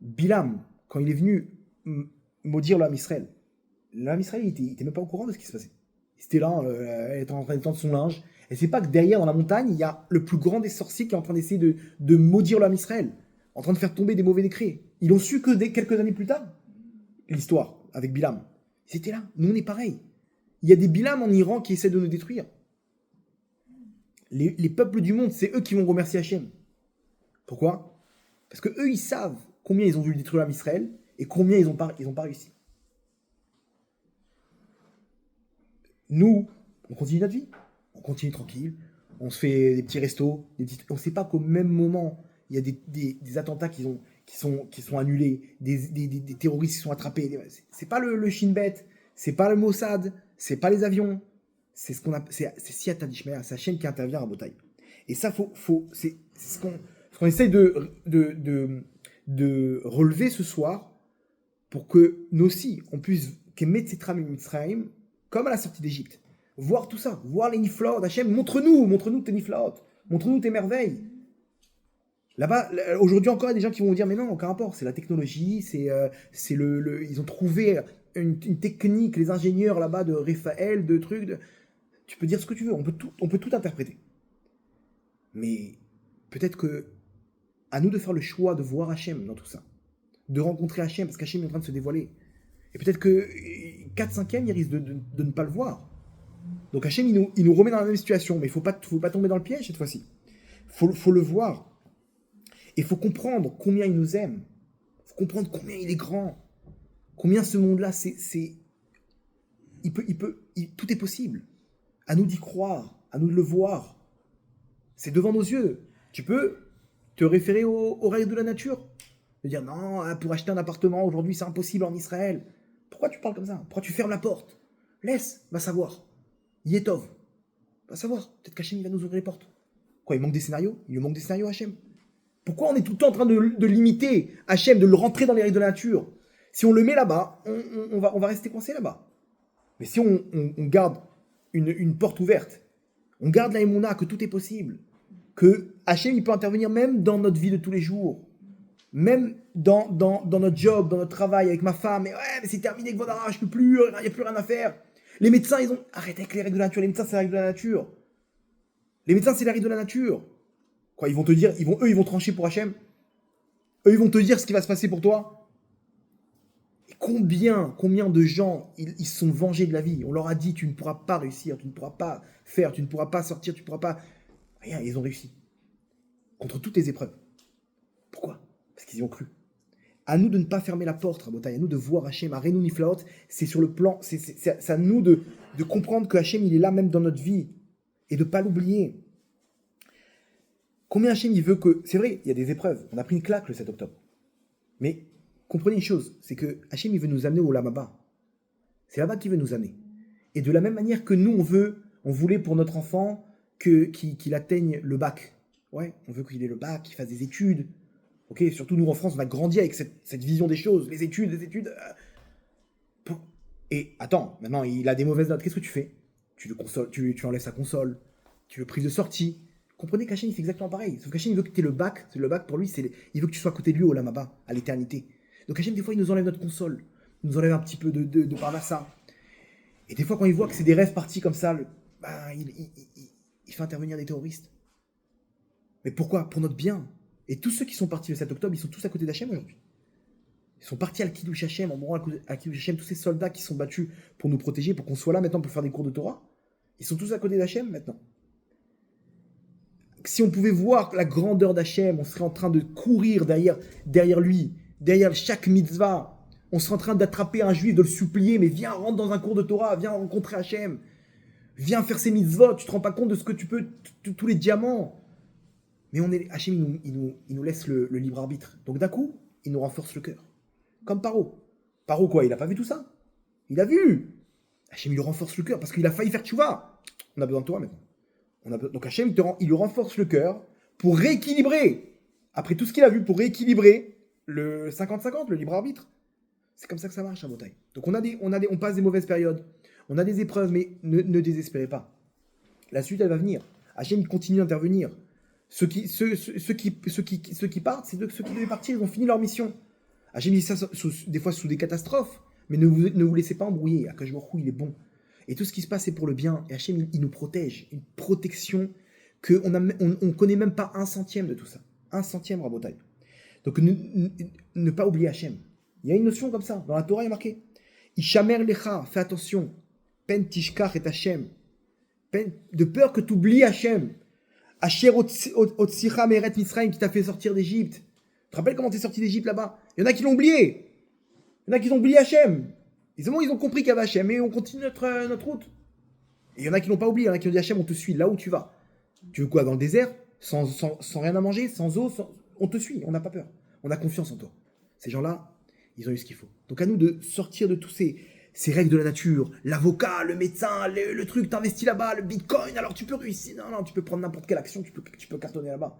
A: Bilam, quand il est venu maudire l'âme Israël, l'âme Israël, il était même pas au courant de ce qui se passait. Il était là, elle était en train de tendre son linge. Et c'est pas que derrière, dans la montagne, il y a le plus grand des sorciers qui est en train d'essayer de maudire l'âme Israël, en train de faire tomber des mauvais décrets. Ils l'ont su que quelques années plus tard, l'histoire avec Bilam. C'était là. Nous, on est pareil. Il y a des Bilam en Iran qui essaient de nous détruire. Les peuples du monde, c'est eux qui vont remercier Hachem. Pourquoi? Parce que eux, ils savent combien ils ont voulu détruire l'âme Israël et combien ils ont pas réussi. Nous, on continue notre vie. On continue tranquille. On se fait des petits restos. On ne sait pas qu'au même moment, il y a des attentats qui sont annulés, des terroristes qui sont attrapés. C'est pas le Shin Bet, c'est pas le Mossad, c'est pas les avions. C'est si Atad Ishmael, c'est Hachem qui intervient à Botaï. Et ça, c'est ce qu'on essaye de relever ce soir pour que nous aussi, on puisse qu'émettre ces trames Mitzrayim comme à la sortie d'Égypte. Voir tout ça, voir les niflaot. Hachem, montre-nous tes niflaot, montre-nous tes merveilles. Là-bas, aujourd'hui encore, il y a des gens qui vont vous dire, mais non, aucun rapport, c'est la technologie, ils ont trouvé une technique, les ingénieurs là-bas de Raphaël, de trucs, tu peux dire ce que tu veux, on peut tout interpréter. Mais peut-être que à nous de faire le choix de voir Hachem dans tout ça, de rencontrer Hachem, parce qu'Hachem est en train de se dévoiler. Et peut-être que 4/5e, il risque de ne pas le voir. Donc Hachem, il nous remet dans la même situation, mais il ne faut pas tomber dans le piège cette fois-ci. Faut le voir. Et il faut comprendre combien il nous aime. Il faut comprendre combien il est grand. Combien ce monde-là, tout est possible. À nous d'y croire, à nous de le voir. C'est devant nos yeux. Tu peux te référer aux règles de la nature. De dire non, pour acheter un appartement aujourd'hui, c'est impossible en Israël. Pourquoi tu parles comme ça? Pourquoi tu fermes la porte? Laisse, va savoir. Yetov. Va savoir. Peut-être qu'Hachem, il va nous ouvrir les portes. Quoi, il manque des scénarios? Il lui manque des scénarios, Hachem. Pourquoi on est tout le temps en train de limiter Hachem, de le rentrer dans les règles de la nature? Si on le met là-bas, on va rester coincé là-bas. Mais si on garde une porte ouverte, on garde la émouna, que tout est possible, que Hachem, il peut intervenir même dans notre vie de tous les jours, même dans notre job, dans notre travail, avec ma femme, mais c'est terminé avec Vodara, je peux plus, il n'y a plus rien à faire. Les médecins, ils ont arrêté avec les règles de la nature, les médecins, c'est les règles de la nature. Les médecins, c'est les règles de la nature. Quoi, ils vont te dire, ils vont trancher pour Hachem. Eux, ils vont te dire ce qui va se passer pour toi. Combien de gens, ils se sont vengés de la vie. On leur a dit, tu ne pourras pas réussir, tu ne pourras pas faire, tu ne pourras pas sortir, tu ne pourras pas... Rien, ils ont réussi. Contre toutes les épreuves. Pourquoi? Parce qu'ils y ont cru. À nous de ne pas fermer la porte, Rabotai, à nous de voir Hachem, à Renou Niflaot, c'est sur le plan, c'est à nous de comprendre que Hachem, il est là même dans notre vie, et de ne pas l'oublier. Combien Hachem, il veut que... C'est vrai, il y a des épreuves, on a pris une claque le 7 octobre. Mais comprenez une chose, c'est que Hachem, il veut nous amener au Lamaba. C'est là-bas qu'il veut nous amener. Et de la même manière que nous, on voulait pour notre enfant qu'il atteigne le bac. Ouais, on veut qu'il ait le bac, qu'il fasse des études. Ok, surtout nous en France, on a grandi avec cette vision des choses, les études. Et attends, maintenant il a des mauvaises notes, qu'est-ce que tu fais? Tu enlèves sa console, tu le prives de sortie. Comprenez qu'Hachem il fait exactement pareil. Sauf qu'Hachem il veut que tu aies le bac. Le bac pour lui, il veut que tu sois à côté de lui au Lamaba, à l'éternité. Donc Hachem, des fois, il nous enlève notre console, il nous enlève un petit peu de parnassa. Et des fois, quand il voit que c'est des rêves partis comme ça, il fait intervenir des terroristes. Mais pourquoi? Pour notre bien. Et tous ceux qui sont partis le 7 octobre, ils sont tous à côté d'Hachem aujourd'hui. Ils sont partis à Kiddush Hachem, en mourant à Kiddush Hachem, tous ces soldats qui sont battus pour nous protéger, pour qu'on soit là maintenant pour faire des cours de Torah. Ils sont tous à côté d'Hachem maintenant. Si on pouvait voir la grandeur d'Hachem, on serait en train de courir derrière lui, derrière chaque mitzvah. On serait en train d'attraper un juif, de le supplier, mais viens, rentre dans un cours de Torah, viens rencontrer Hachem. Viens faire ses mitzvot, tu te rends pas compte de ce que tu peux, tous les diamants. Mais Hachem, il nous laisse le libre arbitre. Donc d'un coup, il nous renforce le cœur. Comme Paro. Paro quoi, il a pas vu tout ça? Il a vu. Hachem, il lui renforce le cœur parce qu'il a failli faire tchouva. On a besoin de toi maintenant. Donc Hachem, il lui renforce le cœur pour rééquilibrer. Après tout ce qu'il a vu, pour rééquilibrer le 50-50, le libre arbitre. C'est comme ça que ça marche, Rabotai. Donc on passe des mauvaises périodes. On a des épreuves, mais ne désespérez pas. La suite, elle va venir. Hachem, il continue d'intervenir. Ceux qui partent, c'est ceux qui devaient partir, ils ont fini leur mission. Hachem dit ça des fois sous des catastrophes, mais ne vous laissez pas embrouiller. Akash Baruch Hu, il est bon. Et tout ce qui se passe, c'est pour le bien. Et Hachem, il nous protège. Une protection qu'on ne connaît même pas un centième de tout ça. Un centième, Rabotai. Donc ne pas oublier Hachem. Il y a une notion comme ça. Dans la Torah, il est marqué. Ishamer lecha, fais attention. Pen tishkach et Hachem. De peur que tu oublies Hachem. Asher Otsicha Meret Misraim qui t'a fait sortir d'Égypte. Tu te rappelles comment t'es sorti d'Égypte là-bas? Il y en a qui l'ont oublié. Il y en a qui ont oublié Hachem. Ils ont compris qu'il y avait Hachem et on continue notre route. Et il y en a qui l'ont pas oublié. Il y en a qui ont dit Hachem, on te suit là où tu vas. Tu veux quoi? Dans le désert? Sans rien à manger? Sans eau? On te suit. On n'a pas peur. On a confiance en toi. Ces gens-là, ils ont eu ce qu'il faut. Donc à nous de sortir de tous ces règles de la nature, l'avocat, le médecin, le truc, t'investis là-bas, le bitcoin, alors tu peux réussir. Non, tu peux prendre n'importe quelle action, tu peux cartonner là-bas.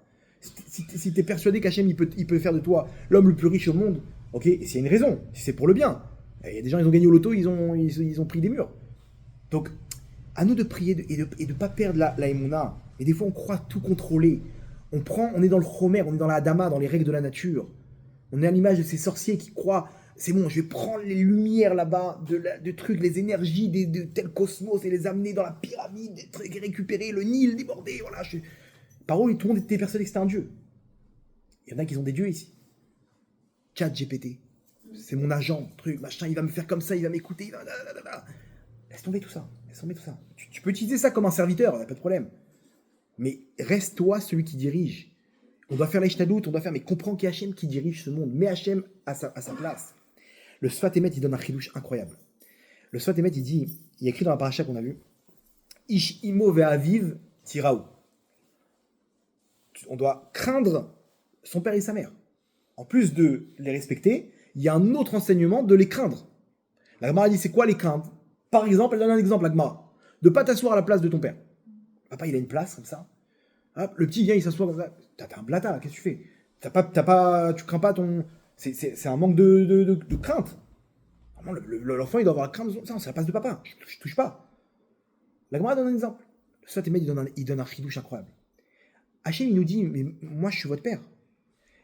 A: Si t'es persuadé qu'Hachem, il peut faire de toi l'homme le plus riche au monde, ok, et s'il y a une raison, si c'est pour le bien. Il y a des gens, ils ont gagné au loto, ils ont pris des murs. Donc, à nous de prier et de pas perdre la émouna. Et des fois, on croit tout contrôler. On est dans le chomer, on est dans la hadama, dans les règles de la nature. On est à l'image de ces sorciers qui croient c'est bon, je vais prendre les lumières là-bas, de trucs, les énergies de tel cosmos et les amener dans la pyramide, des trucs, récupérer le Nil débordé, voilà. Par où tout le monde était persuadé que c'était un dieu. Il y en a qui ont des dieux ici. Chat GPT, c'est mon agent, truc, machin, il va me faire comme ça, il va m'écouter, Laisse tomber tout ça, Tu peux utiliser ça comme un serviteur, il n'y a pas de problème. Mais reste-toi celui qui dirige. On doit faire l'Eishtadout, mais comprends qu'il y a Hachem qui dirige ce monde. Mets Hachem à sa place. Le Sfat Emet, il donne un chidouche incroyable. Le Sfat Emet, il est écrit dans la paracha qu'on a vue, Ish imo ve'aviv tiraou. On doit craindre son père et sa mère. En plus de les respecter, il y a un autre enseignement de les craindre. La Gemara dit, c'est quoi les craindre? Par exemple, elle donne un exemple, la Gemara. De ne pas t'asseoir à la place de ton père. Papa, il a une place comme ça. Hop, le petit vient, il s'assoit comme ça. T'as un blata, qu'est-ce que tu fais? Tu crains pas ton... C'est un manque de crainte. Vraiment, l'enfant, il doit avoir la crainte. Ça, c'est la place de papa. Je touche pas. La Gemara donne un exemple. Le Sfat Emet, il donne un chidouche incroyable. Hachem, il nous dit, mais moi, je suis votre père.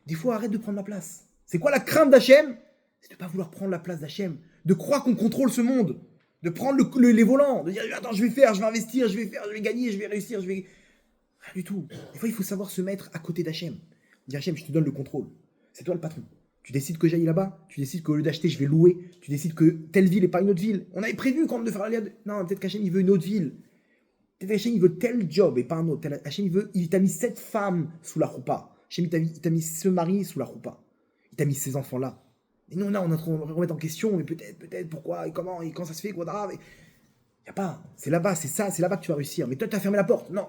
A: Des fois, arrête de prendre ma place. C'est quoi la crainte d'Hachem? C'est de ne pas vouloir prendre la place d'Hachem. De croire qu'on contrôle ce monde. De prendre les volants. De dire, attends, je vais investir, je vais gagner, je vais réussir, Rien du tout. Des fois, il faut savoir se mettre à côté d'Hachem. Dire Hachem, je te donne le contrôle. C'est toi le patron. Tu décides que j'aille là-bas, tu décides qu'au lieu d'acheter, je vais louer, tu décides que telle ville et pas une autre ville. On avait prévu quand même de faire l'Aliad. Non, peut-être qu'Hachem, il veut une autre ville. Peut-être qu'Hachem, il veut tel job et pas un autre. Hachem, il t'a mis cette femme sous la roupa. Hachem, il t'a mis ce mari sous la roupa. Il t'a mis ces enfants-là. Et nous, là, on est en train de remettre en question, mais peut-être, pourquoi, et comment, et quand ça se fait, quoi, grave. Y a pas. C'est là-bas, c'est là-bas que tu vas réussir. Mais toi, tu as fermé la porte. Non.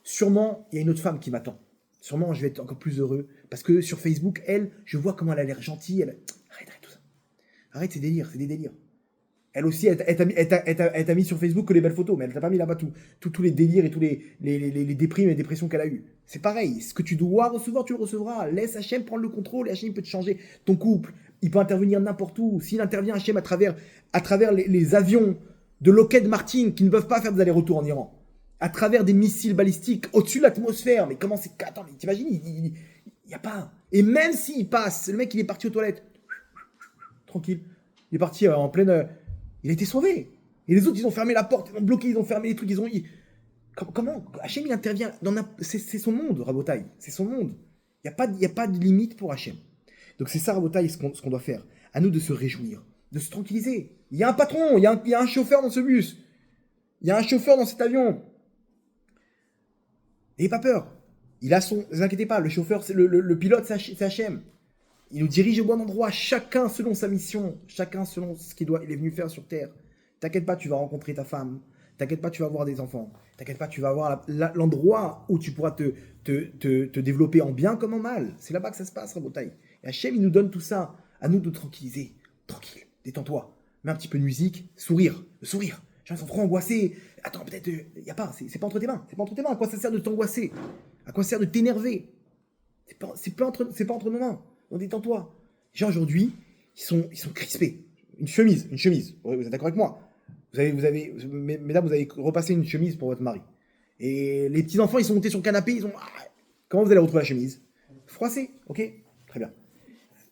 A: Sûrement, il y a une autre femme qui m'attend. Sûrement, je vais être encore plus heureux. Parce que sur Facebook, elle, je vois comment elle a l'air gentille. Arrête tout ça. Arrête, c'est délire, c'est des délires. Elle aussi, elle t'a mis sur Facebook que les belles photos, mais elle t'a pas mis là-bas tous les délires et tous les déprimes et les dépressions qu'elle a eues. C'est pareil. Ce que tu dois recevoir, tu le recevras. Laisse Hachem prendre le contrôle et Hachem peut te changer ton couple. Il peut intervenir n'importe où. S'il intervient Hachem à travers les avions de Lockheed Martin qui ne peuvent pas faire des allers-retours en Iran, à travers des missiles balistiques au-dessus de l'atmosphère. Mais comment c'est... Attends, mais t'imagines, il n'y a pas... Et même s'il passe, le mec, il est parti aux toilettes. Tranquille. Il est parti en pleine... il a été sauvé. Et les autres, ils ont fermé la porte, ils ont bloqué, ils ont fermé les trucs, Comment Hachem, il intervient c'est son monde, Rabotai. C'est son monde. Il n'y a pas de limite pour Hachem. Donc c'est ça, Rabotai, ce qu'on doit faire. À nous de se réjouir, de se tranquilliser. Il y a un patron, il y a un chauffeur dans ce bus. Il y a un chauffeur dans cet avion. N'ayez pas peur. Ne vous inquiétez pas, le chauffeur, le pilote, c'est Hachem. Il nous dirige au bon endroit, chacun selon sa mission, chacun selon ce qu'il est venu faire sur Terre. T'inquiète pas, tu vas rencontrer ta femme. T'inquiète pas, tu vas avoir des enfants. T'inquiète pas, tu vas avoir l'endroit où tu pourras te développer en bien comme en mal. C'est là-bas que ça se passe, Rabotai. Et Hachem, il nous donne tout ça. À nous de tranquilliser. Tranquille, détends-toi. Mets un petit peu de musique, sourire. Le sourire. Les gens sont trop angoissés. Attends, peut-être, il n'y a pas, c'est pas entre tes mains. C'est pas entre tes mains. À quoi ça sert de t'angoisser? À quoi ça sert de t'énerver? C'est pas entre nos mains. Donc détends-toi. Les gens aujourd'hui, ils sont crispés. Une chemise. Vous êtes d'accord avec moi? Mesdames, vous avez repassé une chemise pour votre mari. Et les petits-enfants, ils sont montés sur le canapé, comment vous allez retrouver la chemise? Froissée, ok? Très bien.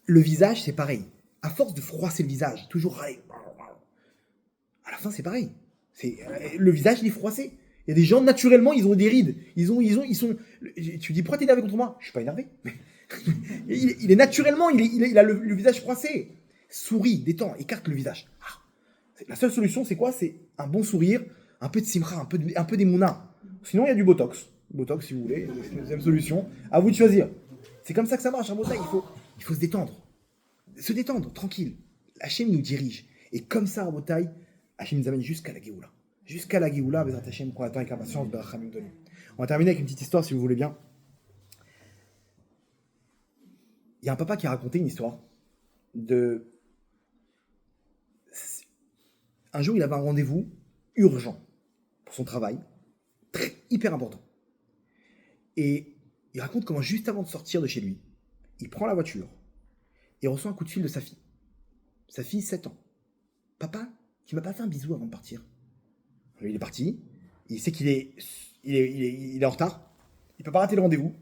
A: Le visage, c'est pareil. À force de froisser le visage, toujours à la fin, c'est pareil. Le visage, il est froissé. Il y a des gens, naturellement, ils ont des rides. Ils sont... Tu dis, pourquoi t'es énervé contre moi? Je suis pas énervé. il est naturellement, il a le visage froissé. Souris, détends, écarte le visage. La seule solution, c'est quoi? C'est un bon sourire, un peu de simra, un peu d'émouna. Sinon, il y a du botox. Botox, si vous voulez, c'est la deuxième solution. À vous de choisir. C'est comme ça que ça marche, il faut se détendre. Se détendre, tranquille. Hachem nous dirige. Et comme ça, Rabotai, Hachem nous amène jusqu'à la Géoula. Jusqu'à la Géoula, Bezrat Hachem, qu'on attend avec impatience, Berachamim Dolim. On va terminer avec une petite histoire, si vous voulez bien. Il y a un papa qui a raconté une histoire de... Un jour, il avait un rendez-vous urgent pour son travail, hyper important. Et il raconte comment, juste avant de sortir de chez lui, il prend la voiture et reçoit un coup de fil de sa fille. Sa fille, 7 ans. Papa, tu m'as pas fait un bisou avant de partir? Il est parti, il sait qu'il est en retard, il peut pas rater le rendez-vous.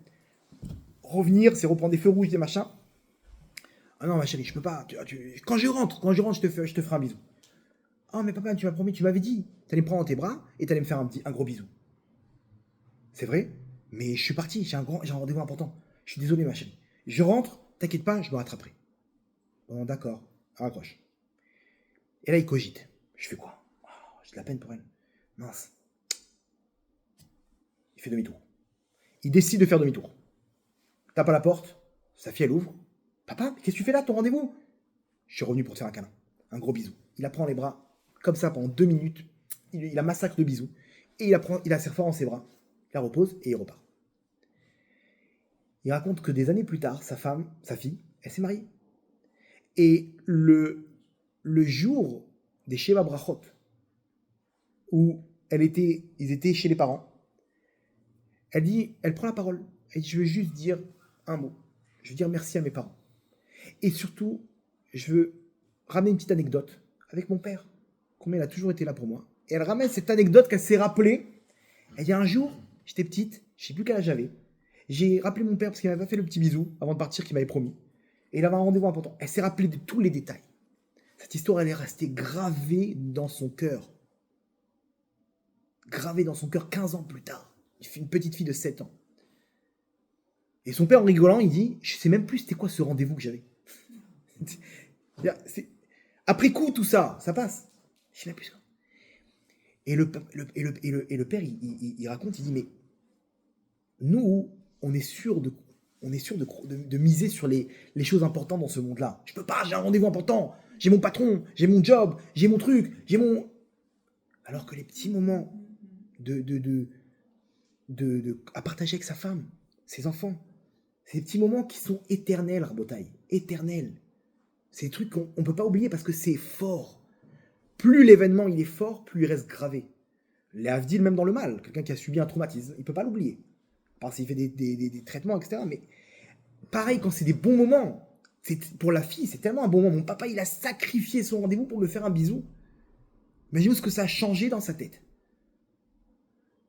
A: Revenir, c'est reprendre des feux rouges, des machins. Ah non, ma chérie, je peux pas. Quand je rentre, je te ferai un bisou. Ah, mais papa, tu m'as promis, tu m'avais dit. T'allais me prendre dans tes bras et t'allais me faire un gros bisou. C'est vrai, mais je suis parti, j'ai un rendez-vous important. Je suis désolé, ma chérie. Je rentre, t'inquiète pas, je me rattraperai. Bon, d'accord, raccroche. Et là, il cogite. Je fais quoi? J'ai de la peine pour elle. Mince. Il fait demi-tour. Il décide de faire demi-tour. Tape à la porte, sa fille, elle ouvre. Papa, qu'est-ce que tu fais là, ton rendez-vous? Je suis revenu pour te faire un câlin. Un gros bisou. Il la prend les bras, comme ça, pendant 2 minutes. Il a massacre de bisous. Et il la serre fort en ses bras. Il la repose et il repart. Il raconte que des années plus tard, sa fille, elle s'est mariée. Et le jour des Sheva Brachot, où ils étaient chez les parents, elle prend la parole. Elle dit, je veux juste dire un mot. Je veux dire merci à mes parents. Et surtout, je veux ramener une petite anecdote avec mon père, combien il a toujours été là pour moi. Et elle ramène cette anecdote qu'elle s'est rappelée. Elle dit, un jour, j'étais petite, je sais plus quel âge j'avais. J'ai rappelé mon père parce qu'il m'avait pas fait le petit bisou avant de partir, qu'il m'avait promis. Et il avait un rendez-vous important. Elle s'est rappelée de tous les détails. Cette histoire, elle est restée gravée dans son cœur. Gravée dans son cœur 15 ans plus tard. Une petite fille de 7 ans. Et son père, en rigolant, il dit, je sais même plus c'était quoi ce rendez-vous que j'avais. Après coup, tout ça, ça passe. Je sais même plus. Et le père, il raconte, il dit, mais nous, on est sûr de miser sur les choses importantes dans ce monde-là. Je peux pas, j'ai un rendez-vous important, j'ai mon patron, j'ai mon job, j'ai mon truc, j'ai mon... Alors que les petits moments à partager avec sa femme, ses enfants, c'est des petits moments qui sont éternels, Rabotaï, éternels. C'est des trucs qu'on ne peut pas oublier parce que c'est fort. Plus l'événement il est fort, plus il reste gravé. Les Havdil, même dans le mal, quelqu'un qui a subi un traumatisme, il ne peut pas l'oublier. Parce qu'il fait des traitements, etc. Mais pareil, quand c'est des bons moments, pour la fille, c'est tellement un bon moment. Mon papa, il a sacrifié son rendez-vous pour me faire un bisou. Imaginez ce que ça a changé dans sa tête.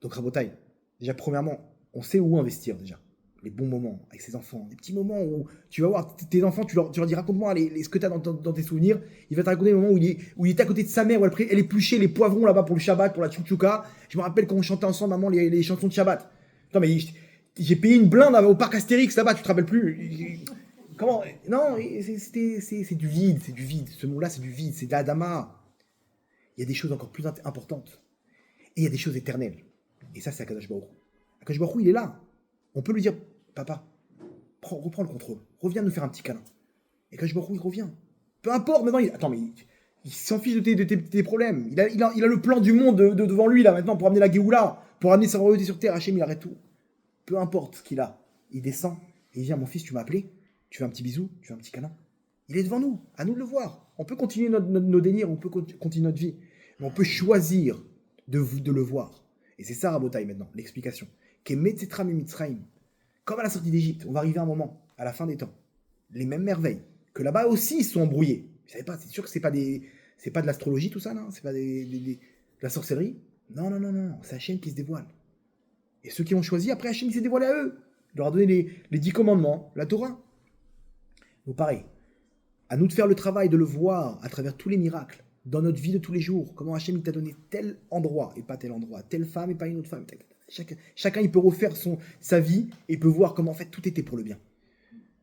A: Donc, Rabotaï, déjà, premièrement, on sait où investir déjà. Les bons moments avec ses enfants. Des petits moments où tu vas voir tes enfants, tu leur dis raconte-moi ce que tu as dans tes souvenirs. Il va te raconter le moment où il est à côté de sa mère, où elle épluchait les poivrons là-bas pour le Shabbat, pour la tchouktchouka. Je me rappelle quand on chantait ensemble, maman, les chansons de Shabbat. Putain, mais j'ai payé une blinde au parc Astérix là-bas, tu te rappelles plus? Comment? Non, c'est du vide, c'est du vide. Ce mot-là, c'est du vide, c'est de l'Adama. Il y a des choses encore plus importantes. Et il y a des choses éternelles. Et ça, c'est Akadosh Baruch Hu. Akadosh Baruch Hu, il est là. On peut lui dire, papa, reprends le contrôle. Reviens nous faire un petit câlin. Et Akadosh Baruch Hu, il revient. Peu importe, maintenant, il s'en fiche de tes problèmes. Il a le plan du monde devant lui, là, maintenant, pour amener la Géoula, pour amener sa royauté sur terre. Hachem, il arrête tout. Peu importe ce qu'il a. Il descend et il vient, mon fils, tu m'as appelé. Tu veux un petit bisou? Tu veux un petit câlin? Il est devant nous. À nous de le voir. On peut continuer nos délires, on peut continuer notre vie. Mais on peut choisir de le voir. Et c'est ça, Rabotaï, maintenant, l'explication. Comme à la sortie d'Égypte, on va arriver à un moment, à la fin des temps, les mêmes merveilles, que là-bas aussi, ils sont embrouillés. Vous savez pas, c'est sûr que c'est pas de l'astrologie, tout ça, là? C'est pas de la sorcellerie? Non, c'est Hachem qui se dévoile. Et ceux qui ont choisi, après Hachem, il s'est dévoilé à eux. Il leur a donné les 10 commandements, la Torah. Donc pareil, à nous de faire le travail, de le voir à travers tous les miracles, dans notre vie de tous les jours, comment Hachem il t'a donné tel endroit et pas tel endroit, telle femme et pas une autre femme. Chacun il peut refaire sa vie et peut voir comment en fait tout était pour le bien.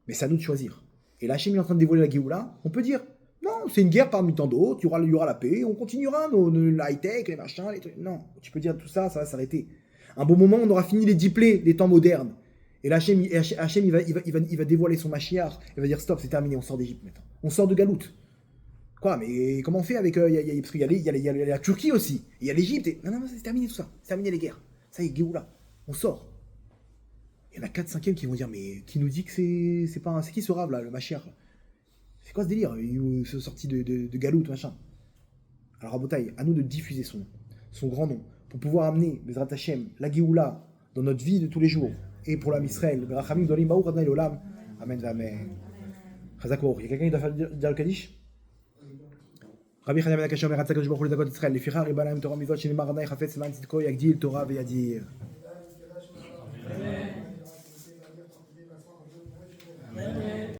A: Mais c'est à nous de choisir. Et là, Hachem est en train de dévoiler la Géoula, on peut dire, non, c'est une guerre parmi tant d'autres, il y aura la paix, on continuera nos high-tech, les machins, les trucs. Non, tu peux dire tout ça, ça va s'arrêter. Un bon moment, on aura fini les 10 plaies des temps modernes. Et là, Hachem il va dévoiler son Mashiach, il va dire stop, c'est terminé, on sort d'Égypte maintenant. On sort de Galoute. Quoi, mais comment on fait avec... parce qu'il y a la Turquie aussi, il y a l'Égypte. Non, c'est terminé tout ça, c'est terminé les guerres. Ça y est, Géoula, on sort. Il y en a 4/5 qui vont dire, mais qui nous dit que c'est pas c'est qui ce rave là, le Mashiach? C'est quoi ce délire? Il est sorti de Galoute, machin. Alors, Rabotaï, à nous de diffuser son grand nom, pour pouvoir amener, Bezrat Hashem, la Géoula, dans notre vie de tous les jours, et pour l'âme Israël, Berachamim Dolim Baruch Adonai Olam. Amen, amen. Chazak Baruch. Il y a quelqu'un qui doit dire le Kaddish? Rabbi Chaim Ben Akasha, Merat Sakadosh Baruch Hu Ledakot Israël, Leficha Riba Lahem Torah Mizot, Shenimar Adonai Chafetz Leman Tzidko Yagdil Torah Veyadil.